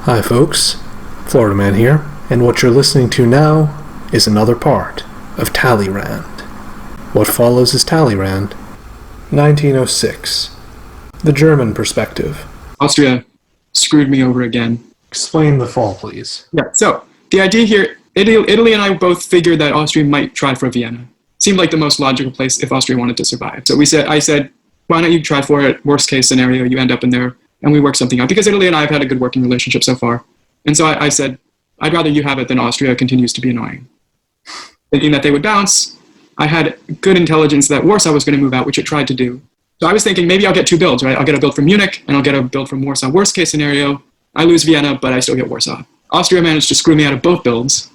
Hi folks, Florida Man here, and what you're listening to now is another part of Talleyrand. What follows is Talleyrand, 1906. The German perspective. Austria screwed me over again. Explain the fall, please. Yeah, so the idea here, Italy and I both figured that Austria might try for Vienna. Seemed like the most logical place if Austria wanted to survive. So I said, why don't you try for it? Worst case scenario, you end up in there, and we work something out. Because Italy and I have had a good working relationship so far. And so I said, I'd rather you have it than Austria continues to be annoying. Thinking that they would bounce, I had good intelligence that Warsaw was going to move out, which it tried to do. So I was thinking, maybe I'll get two builds, right? I'll get a build from Munich, and I'll get a build from Warsaw. Worst case scenario, I lose Vienna, but I still get Warsaw. Austria managed to screw me out of both builds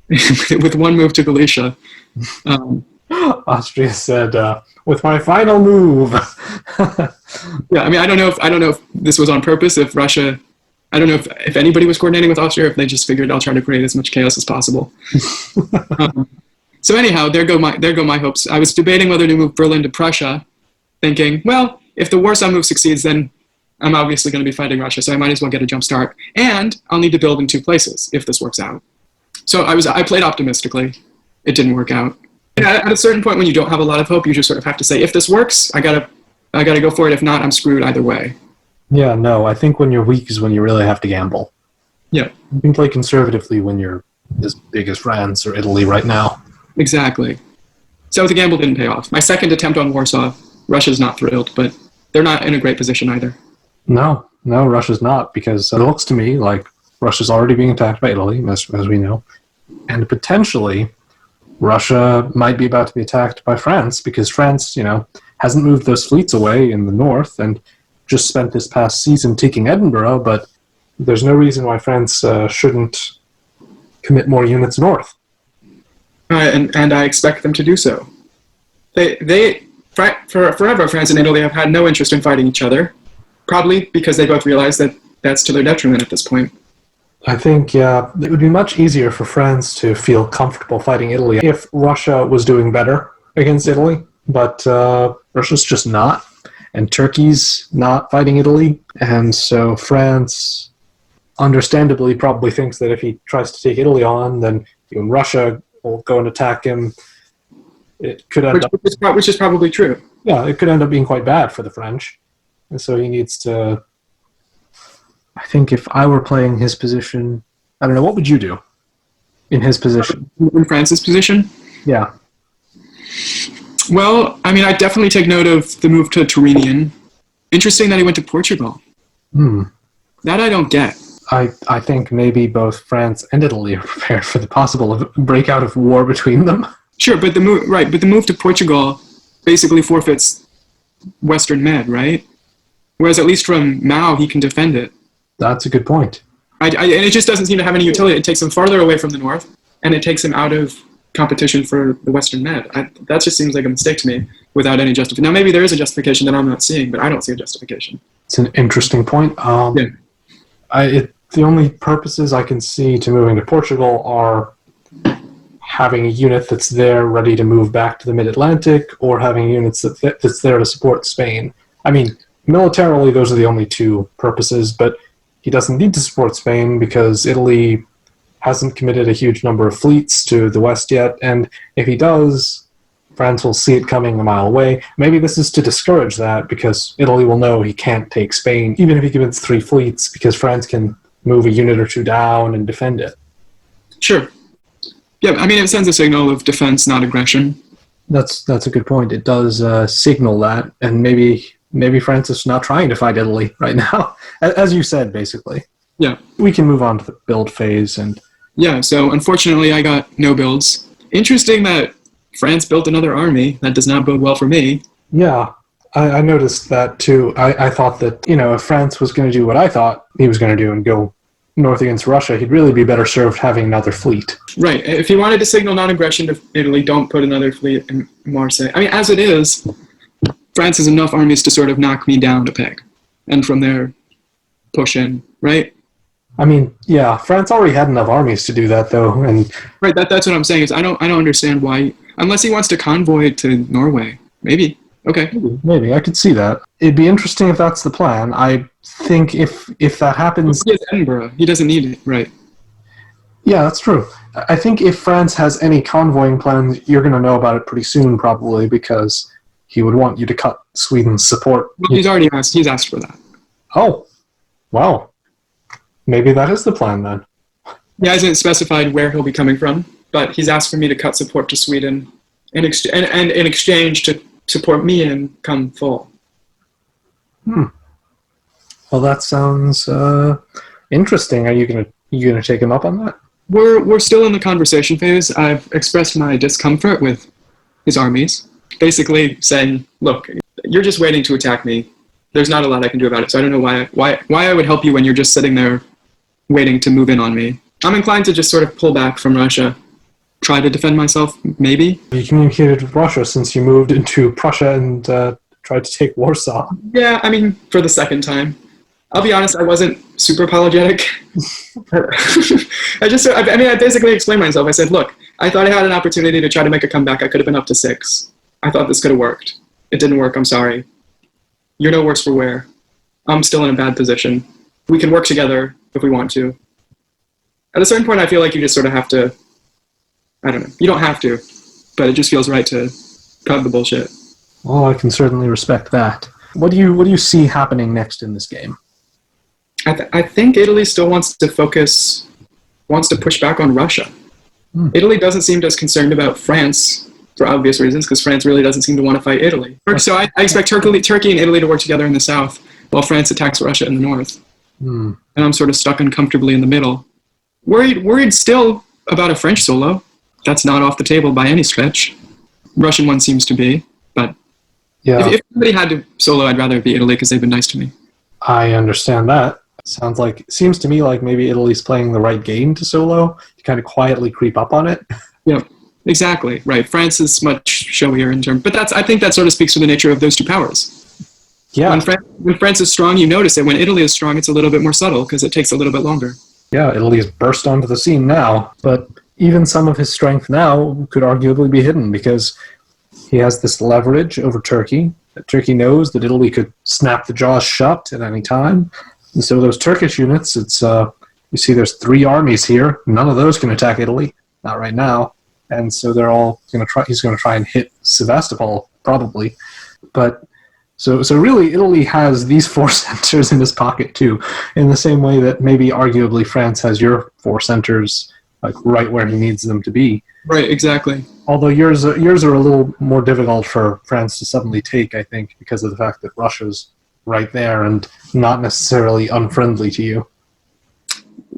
with one move to Galicia. Austria said, with my final move. Yeah, I mean, I don't know if this was on purpose, if Russia, I don't know if anybody was coordinating with Austria, or if they just figured I'll try to create as much chaos as possible. So anyhow, there go my hopes. I was debating whether to move Berlin to Prussia, thinking, well, if the Warsaw move succeeds, then I'm obviously going to be fighting Russia, so I might as well get a jump start. And I'll need to build in two places if this works out. So I played optimistically. It didn't work out. And at a certain point when you don't have a lot of hope, you just sort of have to say, if this works, I gotta go for it. If not, I'm screwed either way. Yeah, no, I think when you're weak is when you really have to gamble. Yeah. You can play conservatively when you're as big as France or Italy right now. Exactly. So the gamble didn't pay off. My second attempt on Warsaw, Russia's not thrilled, but they're not in a great position either. No, Russia's not, because it looks to me like Russia's already being attacked by Italy, as we know. And potentially, Russia might be about to be attacked by France, because France, hasn't moved those fleets away in the north and just spent this past season taking Edinburgh, but there's no reason why France shouldn't commit more units north. And I expect them to do so. Forever, France and Italy have had no interest in fighting each other, probably because they both realize that that's to their detriment at this point. I think, it would be much easier for France to feel comfortable fighting Italy if Russia was doing better against Italy, but Russia's just not, and Turkey's not fighting Italy, and so France understandably probably thinks that if he tries to take Italy on, then even Russia will go and attack him. It could end which is probably true. Yeah, it could end up being quite bad for the French, and so he needs to... I think if I were playing his position, I don't know, what would you do in his position? In France's position? Yeah. Well, I mean, I definitely take note of the move to Turinian. Interesting that he went to Portugal. That I don't get. I think maybe both France and Italy are prepared for the possible breakout of war between them. Sure, but the move to Portugal basically forfeits Western Med, right? Whereas at least from Mao, he can defend it. That's a good point. And it just doesn't seem to have any utility. It takes him farther away from the north, and it takes him out of competition for the Western Med. That just seems like a mistake to me without any justification. Now, maybe there is a justification that I'm not seeing, but I don't see a justification. It's an interesting point. The only purposes I can see to moving to Portugal are having a unit that's there ready to move back to the Mid-Atlantic, or having units that's there to support Spain. I mean, militarily, those are the only two purposes, but he doesn't need to support Spain because Italy hasn't committed a huge number of fleets to the west yet, and if he does, France will see it coming a mile away. Maybe this is to discourage that, because Italy will know he can't take Spain, even if he commits 3 fleets, because France can move a unit or two down and defend it. Sure. Yeah, I mean, it sends a signal of defense, not aggression. That's a good point. It does signal that, and maybe France is not trying to fight Italy right now, as you said, basically. Yeah. We can move on to the build phase. Yeah, so unfortunately I got no builds. Interesting that France built another army. That does not bode well for me. Yeah, I noticed that too. I thought that, if France was going to do what I thought he was going to do and go north against Russia, he'd really be better served having another fleet. Right. If he wanted to signal non-aggression to Italy, don't put another fleet in Marseille. I mean, as it is, France has enough armies to sort of knock me down a peg, and from there, push in, right? I mean, yeah, France already had enough armies to do that, though, and right. That's what I'm saying. Is I don't understand why, unless he wants to convoy to Norway, maybe. Okay. Maybe. I could see that. It'd be interesting if that's the plan. I think if that happens... He has Edinburgh. He doesn't need it, right? Yeah, that's true. I think if France has any convoying plans, you're going to know about it pretty soon, probably, because he would want you to cut Sweden's support. Well, he's asked for that. Oh, wow. Maybe that is the plan, then. He hasn't specified where he'll be coming from, but he's asked for me to cut support to Sweden and in exchange to support me and come full. Well, that sounds interesting. Are you gonna take him up on that? We're still in the conversation phase. I've expressed my discomfort with his armies, basically saying, "Look, you're just waiting to attack me. There's not a lot I can do about it. So I don't know why I would help you when you're just sitting there waiting to move in on me." I'm inclined to just sort of pull back from Russia, try to defend myself, maybe. You communicated with Russia since you moved into Prussia and tried to take Warsaw. Yeah, I mean, for the second time. I'll be honest, I wasn't super apologetic. I basically explained myself. I said, look, I thought I had an opportunity to try to make a comeback. I could have been up to 6. I thought this could have worked. It didn't work. I'm sorry. You're no worse for wear. I'm still in a bad position. We can work together if we want to. At a certain point, I feel like you just sort of have to, I don't know. You don't have to, but it just feels right to cut the bullshit. Well, I can certainly respect that. What do you see happening next in this game? I think Italy still wants to push back on Russia. Italy doesn't seem as concerned about France for obvious reasons, because France really doesn't seem to want to fight Italy. So I expect Turkey and Italy to work together in the south, while France attacks Russia in the north. And I'm sort of stuck uncomfortably in the middle. Worried still about a French solo. That's not off the table by any stretch. Russian one seems to be, but yeah. If somebody had to solo, I'd rather it be Italy because they've been nice to me. I understand that. Seems to me like maybe Italy's playing the right game to solo, to kind of quietly creep up on it. Yeah, exactly. Right. France is much showier in terms, but I think that sort of speaks to the nature of those two powers. Yeah. When France is strong, you notice it. When Italy is strong, it's a little bit more subtle because it takes a little bit longer. Yeah, Italy has burst onto the scene now, but even some of his strength now could arguably be hidden because he has this leverage over Turkey. Turkey knows that Italy could snap the jaws shut at any time. And so those Turkish units, you see there's 3 armies here. None of those can attack Italy, not right now. And so they're all going to try. He's going to try and hit Sevastopol, probably. But so really, Italy has these 4 centers in his pocket too, in the same way that maybe arguably France has your 4 centers, like right where he needs them to be. Right, exactly. Although yours are a little more difficult for France to suddenly take, I think, because of the fact that Russia's right there and not necessarily unfriendly to you.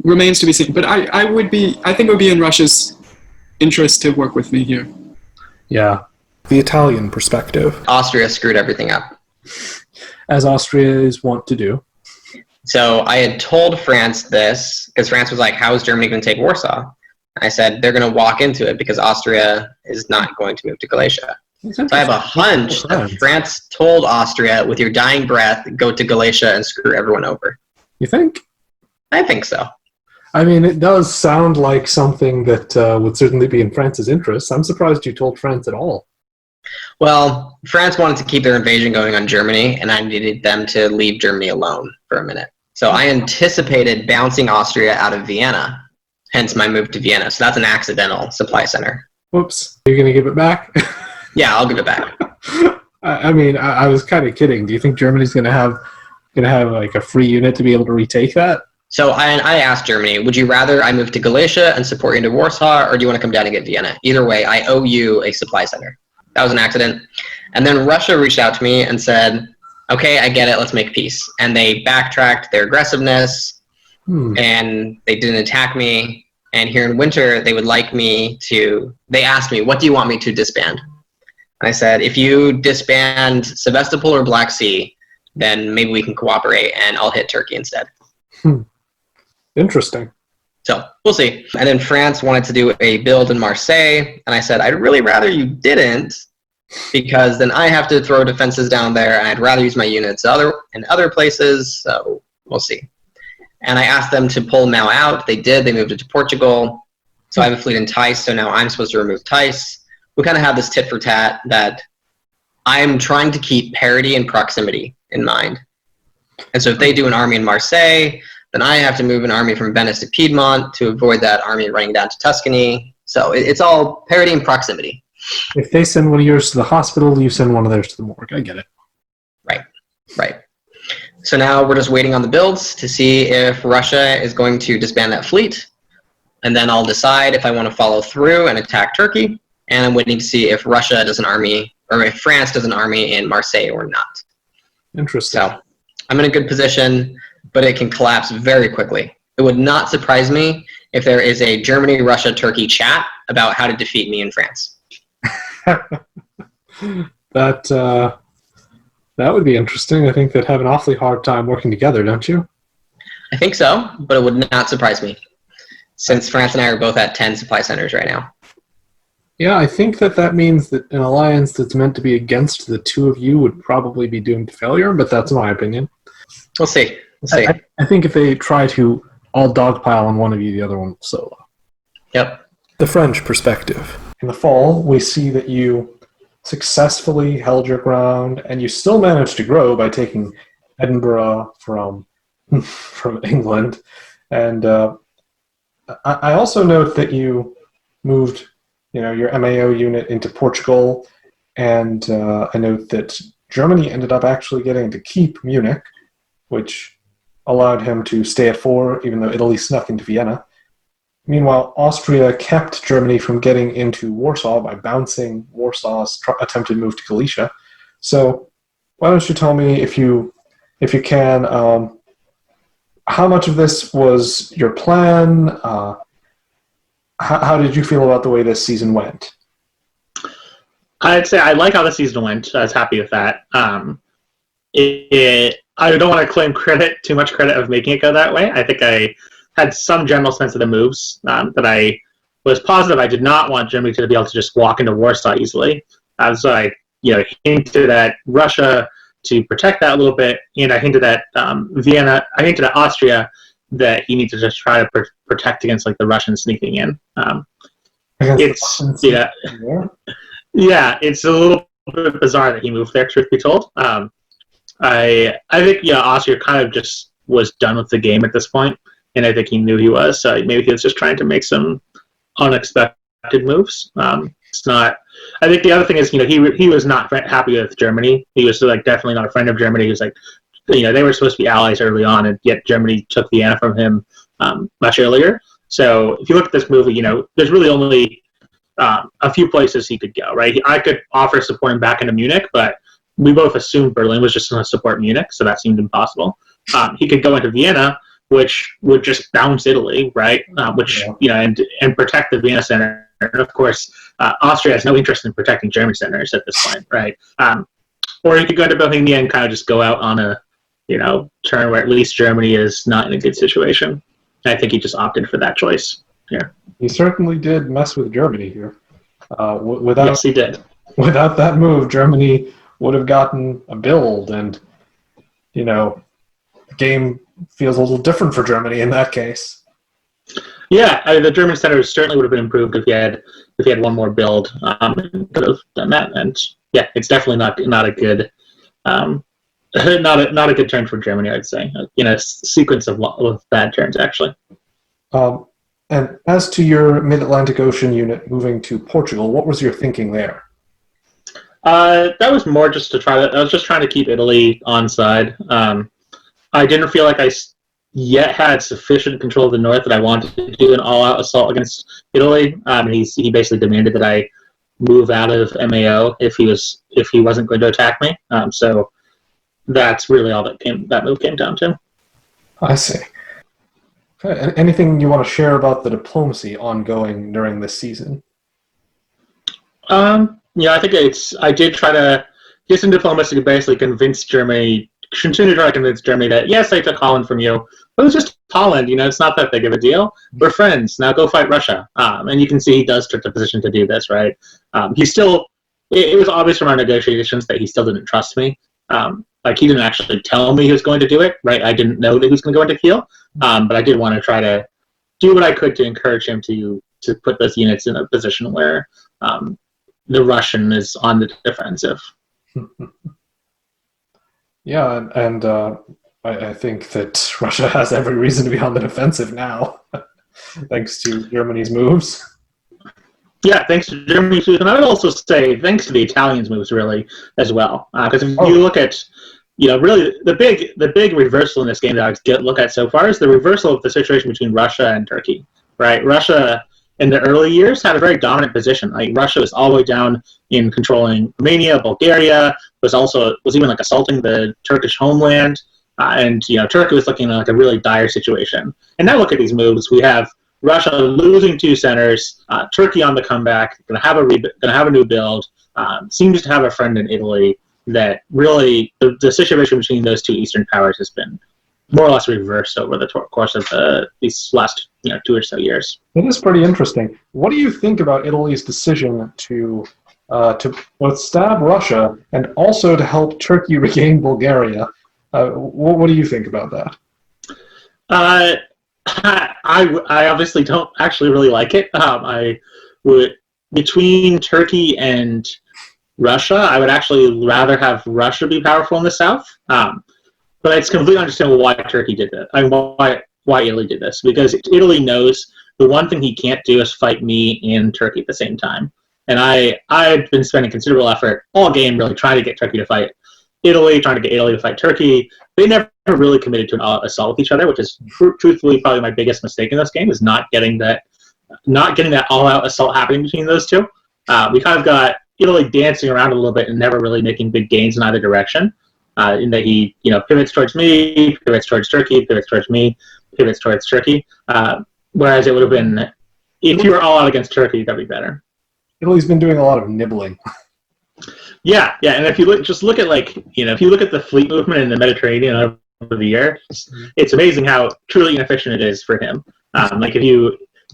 Remains to be seen. But I think it would be in Russia's interest to work with me here. Yeah. The Italian perspective. Austria screwed everything up. As Austria is wont to do. So I had told France this, because France was like, how is Germany going to take Warsaw? I said, they're going to walk into it because Austria is not going to move to Galicia. So I have a hunch that France told Austria, with your dying breath, go to Galicia and screw everyone over. You think? I think so. I mean, it does sound like something that would certainly be in France's interest. I'm surprised you told France at all. Well, France wanted to keep their invasion going on Germany, and I needed them to leave Germany alone for a minute. So I anticipated bouncing Austria out of Vienna, hence my move to Vienna. So that's an accidental supply center. Whoops. Are you going to give it back? Yeah, I'll give it back. I mean, I was kind of kidding. Do you think Germany's going to have like a free unit to be able to retake that? So I asked Germany, would you rather I move to Galicia and support you into Warsaw, or do you want to come down and get Vienna? Either way, I owe you a supply center. That was an accident. And then Russia reached out to me and said, okay, I get it, let's make peace. And they backtracked their aggressiveness, and they didn't attack me. And here in winter, they asked me, what do you want me to disband? And I said, if you disband Sevastopol or Black Sea, then maybe we can cooperate, and I'll hit Turkey instead. Interesting. So we'll see. And then France wanted to do a build in Marseille, and I said, I'd really rather you didn't, because then I have to throw defenses down there, and I'd rather use my units in other places, so we'll see. And I asked them to pull Mao out. They did. They moved it to Portugal. So I have a fleet in Theiss, so now I'm supposed to remove Theiss. We kind of have this tit for tat that I'm trying to keep parity and proximity in mind. And so if they do an army in Marseille, then I have to move an army from Venice to Piedmont to avoid that army running down to Tuscany. So it's all parity and proximity. If they send one of yours to the hospital, you send one of theirs to the morgue. I get it. Right. So now we're just waiting on the builds to see if Russia is going to disband that fleet. And then I'll decide if I want to follow through and attack Turkey. And I'm waiting to see if Russia does an army, or if France does an army in Marseille or not. Interesting. So I'm in a good position, but it can collapse very quickly. It would not surprise me if there is a Germany, Russia, Turkey chat about how to defeat me in France. That would be interesting. I think they'd have an awfully hard time working together, don't you? I think so, but it would not surprise me, since France and I are both at 10 supply centers right now. Yeah, I think that means that an alliance that's meant to be against the two of you would probably be doomed to failure, but that's my opinion. We'll see. I think if they try to all dogpile on one of you, the other one will solo. Yep. The French perspective. In the fall, we see that you successfully held your ground, and you still managed to grow by taking Edinburgh from England. And I also note that you moved, your MAO unit into Portugal, and I note that Germany ended up actually getting to keep Munich, which allowed him to stay at 4, even though Italy snuck into Vienna. Meanwhile, Austria kept Germany from getting into Warsaw by bouncing Warsaw's attempted move to Galicia. So why don't you tell me, if you can, how much of this was your plan? How did you feel about the way this season went? I'd say I like how the season went. I was happy with that. I don't want to claim too much credit of making it go that way. I think I had some general sense of the moves that I was positive. I did not want Germany to be able to just walk into Warsaw easily. So I hinted at Russia to protect that a little bit, and I hinted at Austria that he needs to just try to protect against the Russians sneaking in. It's it's a little bit bizarre that he moved there, truth be told. I think Austria kind of just was done with the game at this point, and I think he knew he was. So maybe he was just trying to make some unexpected moves. It's not. I think the other thing is, he was not happy with Germany. He was definitely not a friend of Germany. He was they were supposed to be allies early on, and yet Germany took Vienna from him much earlier. So if you look at this movie, there's really only a few places he could go, right? I could offer support him back into Munich, but we both assumed Berlin was just going to support Munich, so that seemed impossible. He could go into Vienna, which would just bounce Italy, right? And protect the Vienna center. And of course, Austria has no interest in protecting German centers at this point, right? Or you could go into Bohemia and kind of just go out on a, turn where at least Germany is not in a good situation. And I think he just opted for that choice here. He certainly did mess with Germany here. Yes, he did. Without that move, Germany would have gotten a build, and the game feels a little different for Germany in that case. Yeah, the German center certainly would have been improved if he had one more build. Could have done that, and yeah, it's definitely not a good not a good turn for Germany. I'd say a sequence of bad turns actually. And as to your Mid-Atlantic Ocean unit moving to Portugal, what was your thinking there? That was more just to try I was just trying to keep Italy on side. I didn't feel like I yet had sufficient control of the north that I wanted to do an all-out assault against Italy. He basically demanded that I move out of MAO if he wasn't going to attack me. So that's really all that move came down to. I see. Okay. Anything you want to share about the diplomacy ongoing during this season? I think I did try to get some diplomacy to basically continue to try to convince Germany that, yes, I took Holland from you, but it was just Holland, it's not that big of a deal. We're friends, now go fight Russia. And you can see he does take the position to do this, right? It was obvious from our negotiations that he still didn't trust me. He didn't actually tell me he was going to do it, right? I didn't know that he was going to go into Kiel, but I did want to try to do what I could to encourage him to put those units in a position where the Russian is on the defensive. Yeah, and I think that Russia has every reason to be on the defensive now, thanks to Germany's moves. Yeah, thanks to Germany's moves, and I would also say thanks to the Italians' moves really as well. Because if you look at, really the big reversal in this game that I would look at so far is the reversal of the situation between Russia and Turkey. Right, Russia in the early years had a very dominant position. Like Russia was all the way down in controlling Romania, Bulgaria, was even like assaulting the Turkish homeland, and Turkey was looking like a really dire situation. And now look at these moves. We have Russia losing 2 centers, Turkey on the comeback, going to have a new build. Seems to have a friend in Italy. That really the situation between those 2 Eastern powers has been more or less reversed over the course of these last 2 or so years. It is pretty interesting. What do you think about Italy's decision to both stab Russia and also to help Turkey regain Bulgaria? What do you think about that? I obviously don't actually really like it. I would between Turkey and Russia, I would actually rather have Russia be powerful in the south. But it's completely understandable why Turkey did that. I mean, why Italy did this. Because Italy knows the one thing he can't do is fight me in Turkey at the same time. And I've been spending considerable effort all game really trying to get Turkey to fight Italy, trying to get Italy to fight Turkey. They never really committed to an assault with each other, which is truthfully probably my biggest mistake in this game, is not getting that all-out assault happening between those two. We kind of got Italy dancing around a little bit and never really making big gains in either direction. In that he, pivots towards me, pivots towards Turkey, pivots towards me, pivots towards Turkey. Whereas it would have been, if you were all out against Turkey, that'd be better. Italy's been doing a lot of nibbling. Yeah, and if you look at if you look at the fleet movement in the Mediterranean over the year, it's amazing how truly inefficient it is for him.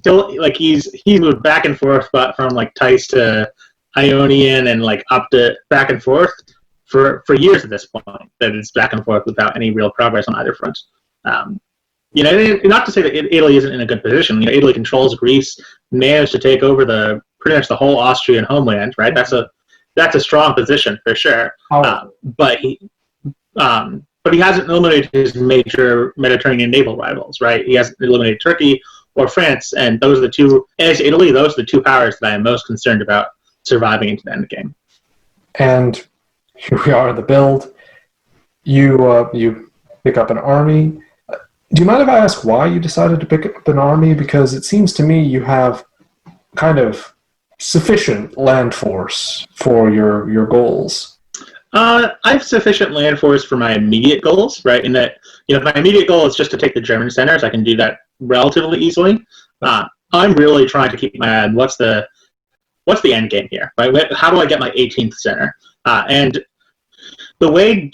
He's moved back and forth, but from Theiss to Ionian and up to back and forth. For years at this point, that it's back and forth without any real progress on either front. Not to say that Italy isn't in a good position. Italy controls Greece, managed to take over pretty much the whole Austrian homeland. Right, that's a strong position for sure. But he hasn't eliminated his major Mediterranean naval rivals. Right, he hasn't eliminated Turkey or France, and those are the two. As Italy, those are the 2 powers that I am most concerned about surviving into the end game. And here we are in the build. You pick up an army. Do you mind if I ask why you decided to pick up an army? Because it seems to me you have kind of sufficient land force for your goals. I have sufficient land force for my immediate goals, right? In that, my immediate goal is just to take the German centers. I can do that relatively easily. I'm really trying to keep my eye on what's the end game here, right? How do I get my 18th center? And the way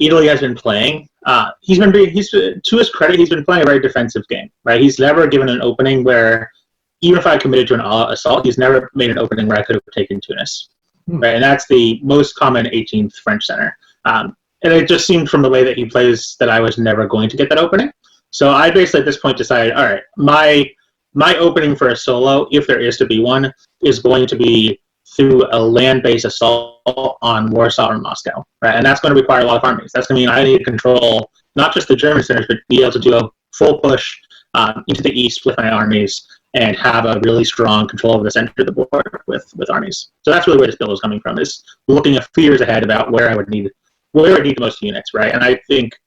Italy has been playing, to his credit, he's been playing a very defensive game, right? He's never given an opening where, even if I committed to an assault, he's never made an opening where I could have taken Tunis, right? And that's the most common 18th French center. And it just seemed from the way that he plays that I was never going to get that opening. So I basically at this point decided, all right, my opening for a solo, if there is to be one, is going to be through a land-based assault on Warsaw or Moscow, right? And that's going to require a lot of armies. That's going to mean I need to control not just the German centers, but be able to do a full push into the east with my armies and have a really strong control over the center of the board with armies. So that's really where this build is coming from, is looking a few years ahead about where I would need the most units, right? And I think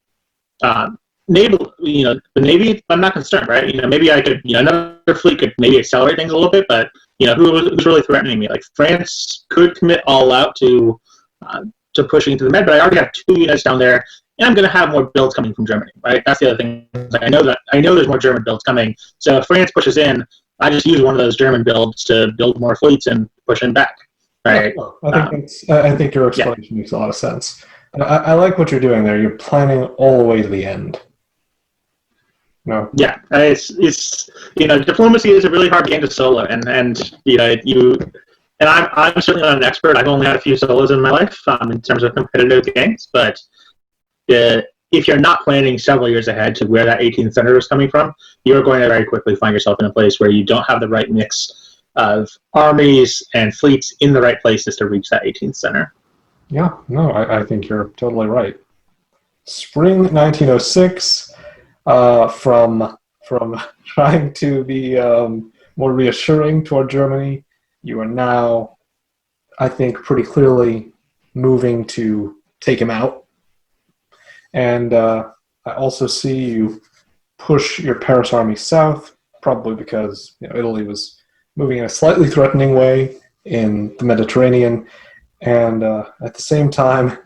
the Navy, I'm not concerned, right? Maybe I could, another fleet could maybe accelerate things a little bit, but who's really threatening me? France could commit all out to pushing into the Med, but I already have 2 units down there, and I'm going to have more builds coming from Germany, right? That's the other thing. I know there's more German builds coming. So if France pushes in, I just use one of those German builds to build more fleets and push in back, right? I think your explanation makes a lot of sense. I like what you're doing there. You're planning all the way to the end. No. Yeah, it's diplomacy is a really hard game to solo, and I'm certainly not an expert. I've only had a few solos in my life in terms of competitive games, but if you're not planning several years ahead to where that 18th center is coming from, you're going to very quickly find yourself in a place where you don't have the right mix of armies and fleets in the right places to reach that 18th center. Yeah, no, I think you're totally right. Spring 1906, from trying to be more reassuring toward Germany, you are now, I think, pretty clearly moving to take him out. And I also see you push your Paris army south, probably because Italy was moving in a slightly threatening way in the Mediterranean. And at the same time,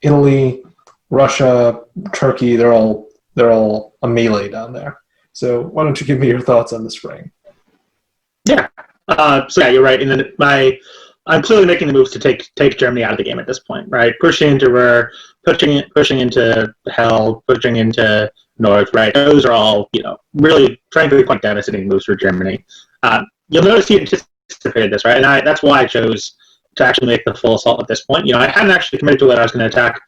Italy, Russia, Turkey, they're all a melee down there. So why don't you give me your thoughts on the spring? Yeah. So yeah, you're right. And then I'm clearly making the moves to take Germany out of the game at this point, right? Pushing into Ruhr, pushing into Hell, pushing into North, right? Those are all, really, frankly, quite devastating moves for Germany. You'll notice he anticipated this, right? And that's why I chose to actually make the full assault at this point. I hadn't actually committed to whether I was going to attack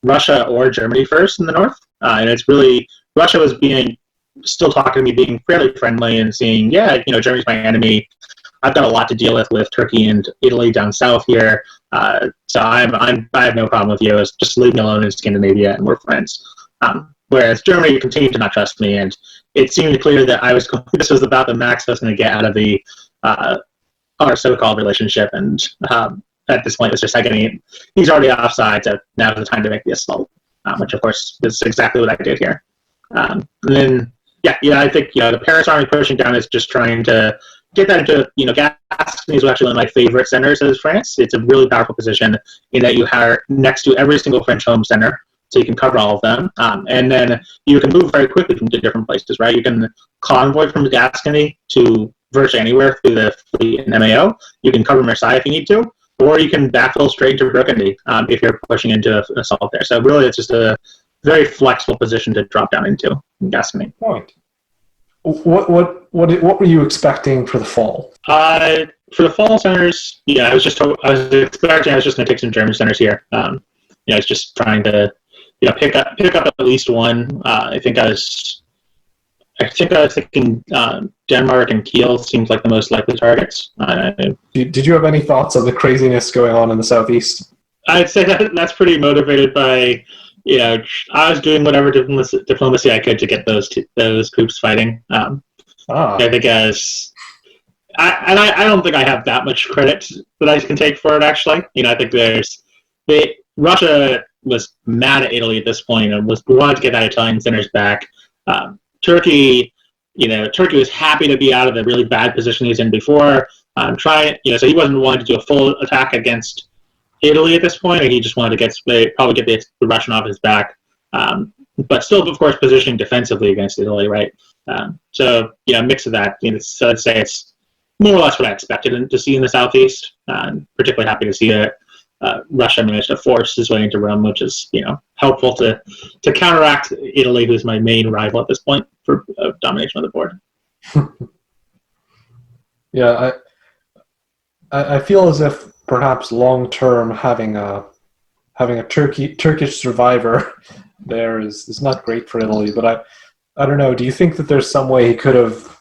Russia or Germany first in the north, and it's really Russia was still talking to me, being fairly friendly, and saying, yeah, Germany's my enemy. I've got a lot to deal with Turkey and Italy down south here, so I have no problem with you. Just leave me alone in Scandinavia, and we're friends. Whereas Germany continued to not trust me, and it seemed clear that this was about the max I was going to get out of the our so-called relationship, and at this point, it's just like he's already offside, so now's the time to make the assault, which of course is exactly what I did here. And then, I think the Paris army pushing down is just trying to get that into, Gascony is actually one of my favorite centers of France. It's a really powerful position in that you are next to every single French home center, so you can cover all of them, and then you can move very quickly from different places, right? You can convoy from Gascony to virtually anywhere through the fleet and MAO. You can cover Marseille if you need to, or you can backfill straight to Burgundy if you're pushing into an assault there. So really, it's just a very flexible position to drop down into in Gascony. Point. What were you expecting for the fall? For the fall centers, I was just going to take some German centers here. I was just trying to pick up at least one. I think I was thinking Denmark and Kiel seems like the most likely targets. Did you have any thoughts on the craziness going on in the southeast? I'd say that's pretty motivated by, I was doing whatever diplomacy I could to get those groups fighting. I think I don't think I have that much credit that I can take for it, actually. I think Russia was mad at Italy at this point and wanted to get that Italian centers back. Turkey was happy to be out of the really bad position he was in before. So he wasn't wanting to do a full attack against Italy at this point, and he just wanted to probably get the Russian off his back. But still, of course, positioning defensively against Italy, right? So mix of that. So I'd say it's more or less what I expected to see in the southeast. Particularly happy to see Russia managed to force his way into Rome, which is helpful to counteract Italy, who's my main rival at this point for domination of the board. Yeah, I feel as if perhaps long term having a Turkish survivor there is not great for Italy. But I don't know. Do you think that there's some way he could have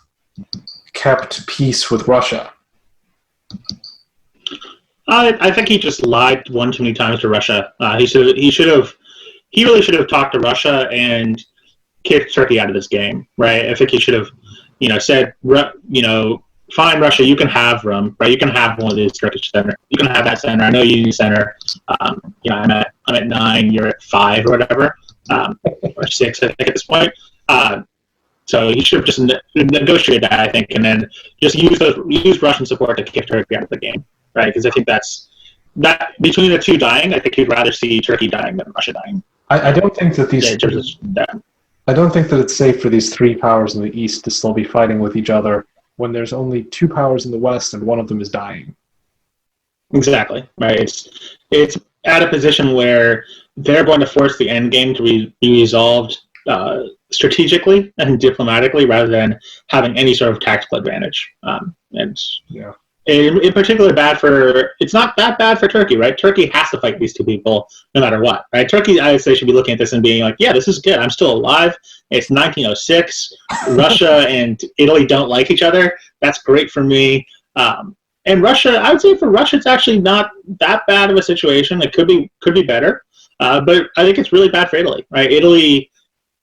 kept peace with Russia? I think he just lied one too many times to Russia. He really should have talked to Russia and kicked Turkey out of this game, right? I think he should have, said, fine, Russia, you can have Rome, right? You can have one of these Turkish centers. You can have that center. I know you need center. I'm at 9. You're at 5 or whatever, or 6, I think at this point. So he should have just negotiated that, I think, and then just use Russian support to kick Turkey out of the game. Right, because I think that's between the two dying. I think he'd rather see Turkey dying than Russia dying. I don't think that I don't think that it's safe for these three powers in the east to still be fighting with each other when there's only two powers in the west and one of them is dying. Exactly. Right. It's at a position where they're going to force the end game to be resolved strategically and diplomatically rather than having any sort of tactical advantage. In particular, it's not that bad for Turkey, right? Turkey has to fight these two people no matter what, right? Turkey, I would say, should be looking at this and being like, yeah, this is good. I'm still alive. It's 1906. Russia and Italy don't like each other. That's great for me. And Russia, I would say for Russia, it's actually not that bad of a situation. It could be better, but I think it's really bad for Italy. Right? Italy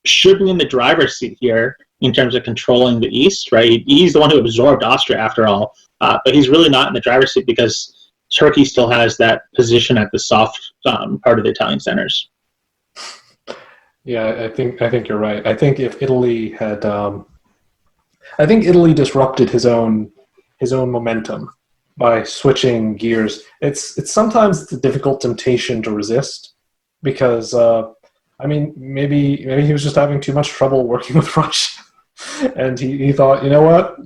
should be in the driver's seat here in terms of controlling the East. Right? He's the one who absorbed Austria, after all, but he's really not in the driver's seat because Turkey still has that position at the soft part of the Italian centers. Yeah, I think you're right. I think if Italy had, I think Italy disrupted his own momentum by switching gears. It's sometimes a difficult temptation to resist because I mean maybe he was just having too much trouble working with Russia, and he thought, you know what,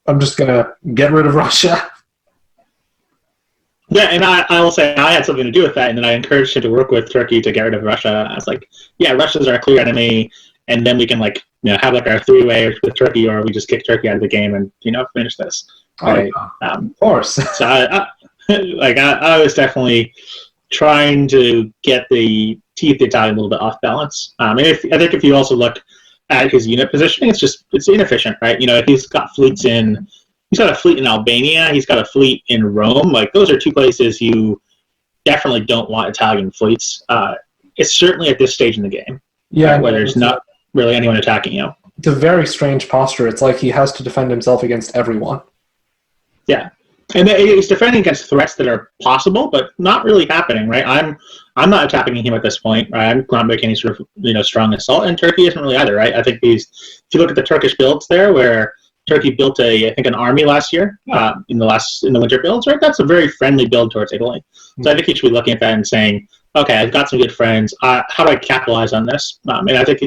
I'm just gonna get rid of Russia. Yeah, and I will say I had something to do with that, and then I encouraged him to work with Turkey to get rid of Russia. I was like, yeah, Russia's our clear enemy, and then we can have like our three-way with Turkey, or we just kick Turkey out of the game and finish this. Right? Of course. So I was definitely trying to get the Italian a little bit off balance. I think if you also look at his unit positioning, it's inefficient, right? He's got fleets in. He's got a fleet in Albania. He's got a fleet in Rome. Like, those are two places you definitely don't want Italian fleets. It's certainly at this stage in the game, yeah, where there's not really anyone attacking you. It's a very strange posture. It's like he has to defend himself against everyone. Yeah, and he's defending against threats that are possible, but not really happening. Right? I'm not attacking him at this point. Right? I'm not making any sort of strong assault, and Turkey isn't really either. Right? I think if you look at the Turkish builds there, where Turkey built I think an army last year in the winter builds, right? That's a very friendly build towards Italy. So I think he should be looking at that and saying, okay, I've got some good friends. How do I capitalize on this? And I think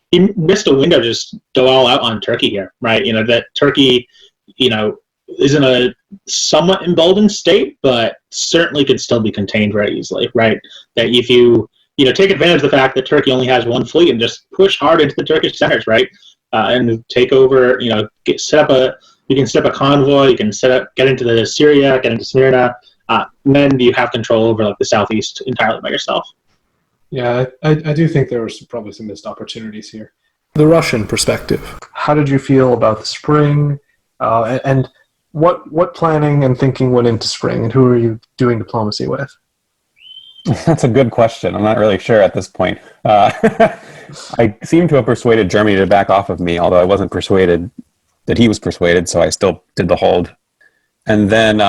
he missed a window to just go all out on Turkey here, right? That Turkey, is in a somewhat emboldened state, but certainly could still be contained very easily, right? That if you take advantage of the fact that Turkey only has one fleet and just push hard into the Turkish centers, right? And take over, you can set up a convoy, you can get into Syria, get into Smyrna, and then you have control over the southeast entirely by yourself. Yeah, I do think there was probably some missed opportunities here. The Russian perspective. How did you feel about the spring? And what planning and thinking went into spring, and who are you doing diplomacy with? That's a good question. I'm not really sure at this point. I seem to have persuaded Germany to back off of me, although I wasn't persuaded that he was persuaded, so I still did the hold. And then,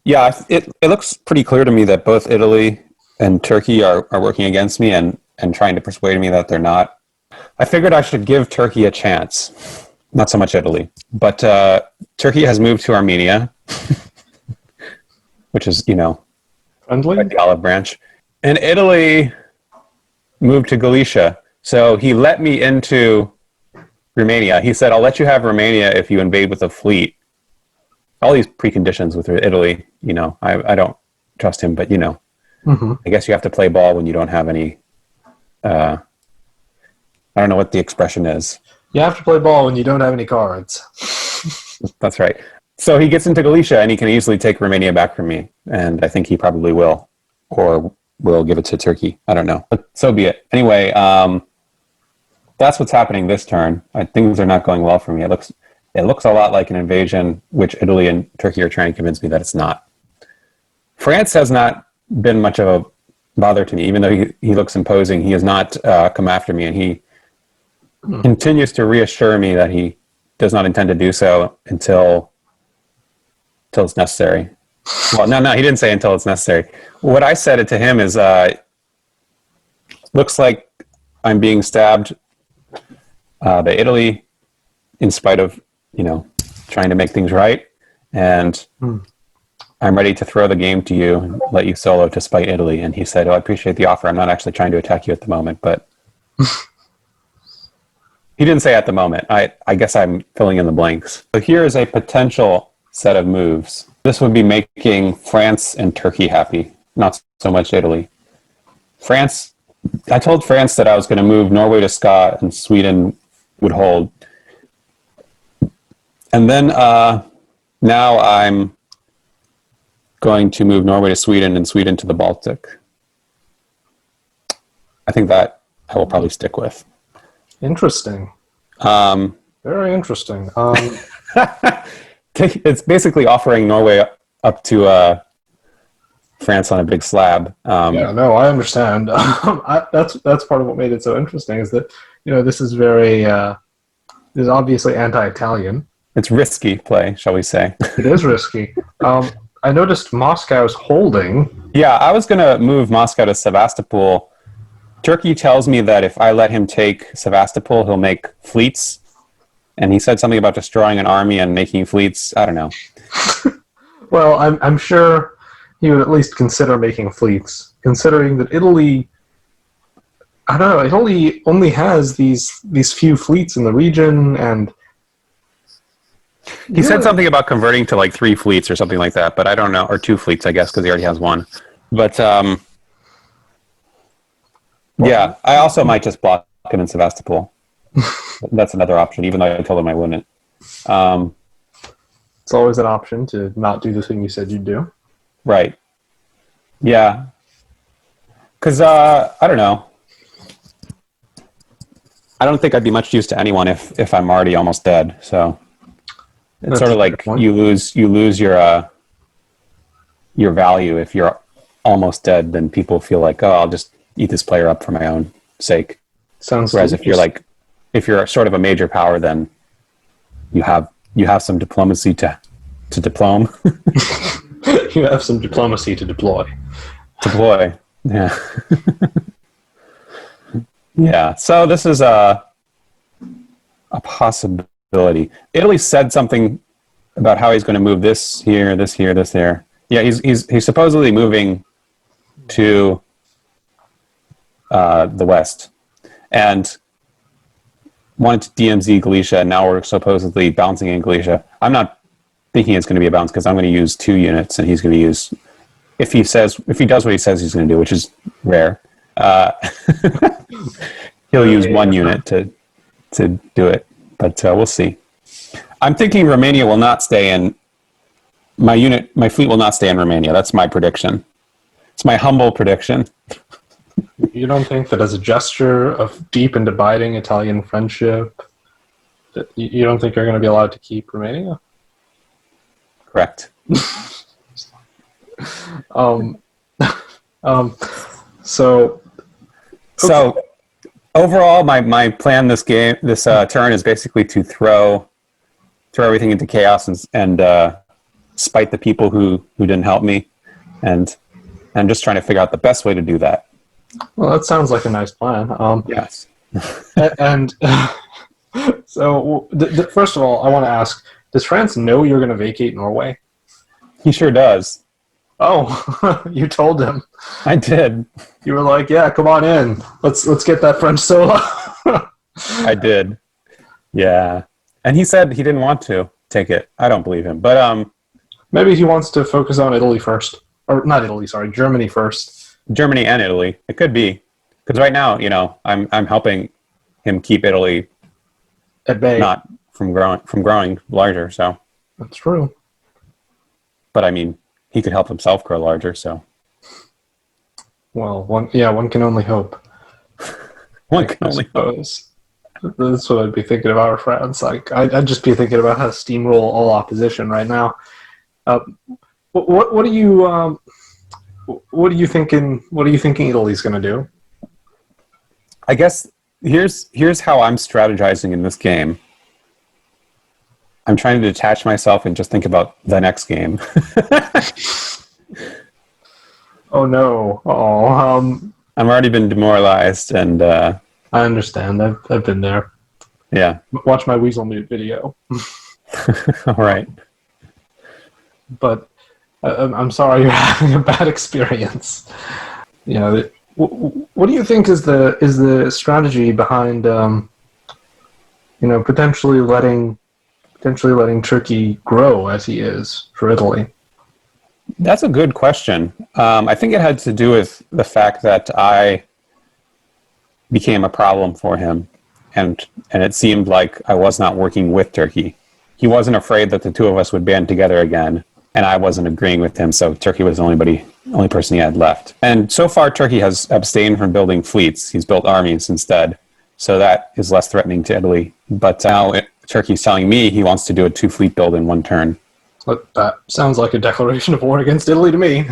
it looks pretty clear to me that both Italy and Turkey are working against me and trying to persuade me that they're not. I figured I should give Turkey a chance, not so much Italy. But Turkey has moved to Armenia, which is, friendly? Like the olive branch. And Italy moved to Galicia. So he let me into Romania. He said, I'll let you have Romania if you invade with a fleet. All these preconditions with Italy, I don't trust him, but, Mm-hmm. I guess you have to play ball when you don't have any, I don't know what the expression is. You have to play ball when you don't have any cards. That's right. So he gets into Galicia and he can easily take Romania back from me. And I think he probably will, or will give it to Turkey. I don't know. But so be it. Anyway, that's what's happening this turn. Things are not going well for me. It looks a lot like an invasion, which Italy and Turkey are trying to convince me that it's not. France has not been much of a bother to me, even though he looks imposing. He has not come after me, and he continues to reassure me that he does not intend to do so until it's necessary. Well, no, he didn't say until it's necessary. What I said to him is, looks like I'm being stabbed by Italy in spite of, trying to make things right. And I'm ready to throw the game to you and let you solo to spite Italy. And he said, I appreciate the offer. I'm not actually trying to attack you at the moment, but he didn't say at the moment. I guess I'm filling in the blanks. So here is a potential set of moves. This would be making France and Turkey happy, not so much Italy. France, I told France that I was going to move Norway to Ska and Sweden would hold. And then now I'm going to move Norway to Sweden and Sweden to the Baltic. I think that I will probably stick with. Interesting. Very interesting. To it's basically offering Norway up to France on a big slab. Yeah, no, I understand. That's part of what made it so interesting is that this is very this is obviously anti-Italian. It's risky play, shall we say? It is risky. I noticed Moscow's holding. Yeah, I was going to move Moscow to Sevastopol. Turkey tells me that if I let him take Sevastopol, he'll make fleets. And he said something about destroying an army and making fleets. I don't know. Well, I'm sure he would at least consider making fleets, considering that Italy. I don't know. Italy only has these few fleets in the region, and he said something about converting to like 3 fleets or something like that. But I don't know, or 2 fleets, I guess, because he already has 1. But yeah, I also might just block him in Sevastopol. That's another option, even though I told him I wouldn't. It's always an option to not do the thing you said you'd do. Right. Yeah. Because, I don't know. I don't think I'd be much use to anyone if I'm already almost dead. So it's That's sort of a like good point. you lose your value if you're almost dead. Then people feel like, oh, I'll just eat this player up for my own sake. Sounds. Whereas if you're sort of a major power, then you have some diplomacy to diplome. You have some diplomacy to deploy. Deploy. Yeah. Yeah. So this is a possibility. Italy said something about how he's going to move this here, this here, this there. Yeah, he's supposedly moving to the west, and wanted to DMZ Galicia, and now we're supposedly bouncing in Galicia. I'm not thinking it's going to be a bounce because I'm going to use 2 units, and he's going to use if he does what he says he's going to do, which is rare. He'll use 1 unit to do it, but we'll see. I'm thinking Romania will not stay in my fleet will not stay in Romania. That's my prediction. It's my humble prediction. You don't think that as a gesture of deep and abiding Italian friendship, that you don't think you're going to be allowed to keep Romania? Correct. So overall, my plan this turn is basically to throw everything into chaos and spite the people who didn't help me, and I'm just trying to figure out the best way to do that. Well, that sounds like a nice plan. Yes. And so, first of all, I want to ask: does France know you're going to vacate Norway? He sure does. Oh, you told him. I did. You were like, "Yeah, come on in. Let's get that French solo." I did. Yeah, and he said he didn't want to take it. I don't believe him, but maybe he wants to focus on Italy first, or not Italy. Sorry, Germany first. Germany and Italy. It could be because right now, I'm helping him keep Italy At bay. not from growing larger. So That's true. but I mean, he could help himself grow larger. So Well, one can only hope. one can only hope. suppose. That's what I'd be thinking about France. Like, I'd just be thinking about how to steamroll all opposition right now. What are you thinking? What are you thinking Italy's going to do? I guess here's how I'm strategizing in this game. I'm trying to detach myself and just think about the next game. Oh no! I've already been demoralized, and I understand. I've been there. yeah. Watch my Weasel Mute video. All right. But I'm sorry you're having a bad experience. What do you think is the strategy behind potentially letting Turkey grow as he is for Italy? That's a good question. I think it had to do with the fact that I became a problem for him, and it seemed like I was not working with Turkey. He wasn't afraid that the two of us would band together again, and I wasn't agreeing with him, so Turkey was the only person he had left. And so far, Turkey has abstained from building fleets. He's built armies instead, so that is less threatening to Italy. But now Turkey's telling me he wants to do a 2-fleet build in 1 turn. But that sounds like a declaration of war against Italy to me.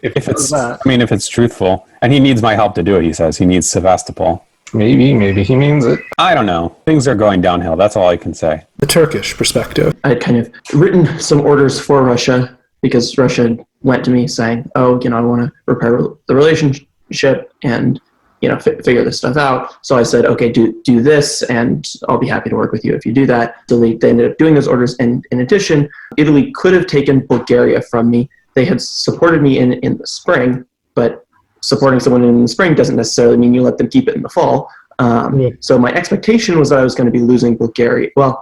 if If that. if it's truthful, and he needs my help to do it, he says he needs Sevastopol. Maybe he means it. I don't know. Things are going downhill. That's all I can say. The Turkish perspective. I had kind of written some orders for Russia because Russia went to me saying, "Oh, I want to repair the relationship and figure this stuff out." So I said, "Okay, do this, and I'll be happy to work with you if you do that." So they ended up doing those orders, and in addition, Italy could have taken Bulgaria from me. They had supported me in the spring, but supporting someone in the spring doesn't necessarily mean you let them keep it in the fall. So my expectation was that I was going to be losing Bulgaria. Well,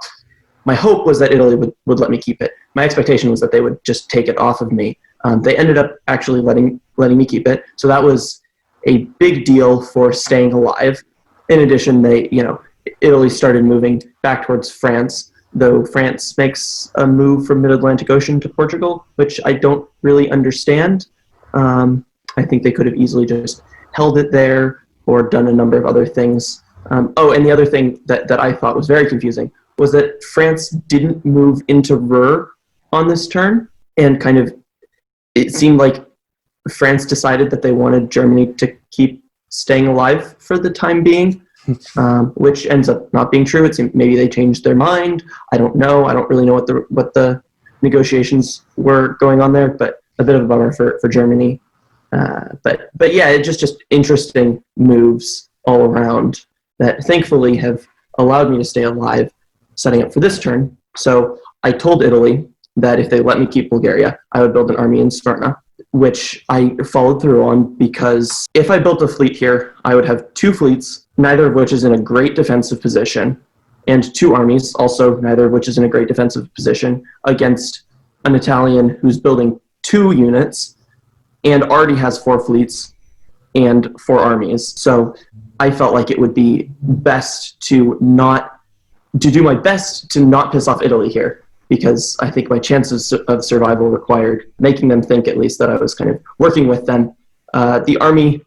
my hope was that Italy would let me keep it. My expectation was that they would just take it off of me. They ended up actually letting me keep it. So that was a big deal for staying alive. In addition, Italy started moving back towards France, though France makes a move from Mid-Atlantic Ocean to Portugal, which I don't really understand. I think they could have easily just held it there or done a number of other things. And the other thing that I thought was very confusing was that France didn't move into Ruhr on this turn, and kind of it seemed like France decided that they wanted Germany to keep staying alive for the time being, which ends up not being true. It seems maybe they changed their mind. I don't know. I don't really know what the negotiations were going on there, but a bit of a bummer for Germany. But yeah, it's just interesting moves all around that thankfully have allowed me to stay alive, setting up for this turn. So I told Italy that if they let me keep Bulgaria, I would build an army in Smyrna, which I followed through on, because if I built a fleet here, I would have 2 fleets, neither of which is in a great defensive position, and 2 armies, also neither of which is in a great defensive position, against an Italian who's building 2 units and already has 4 fleets and 4 armies. So I felt like it would be best to do my best to not piss off Italy here, because I think my chances of survival required making them think at least that I was kind of working with them. The army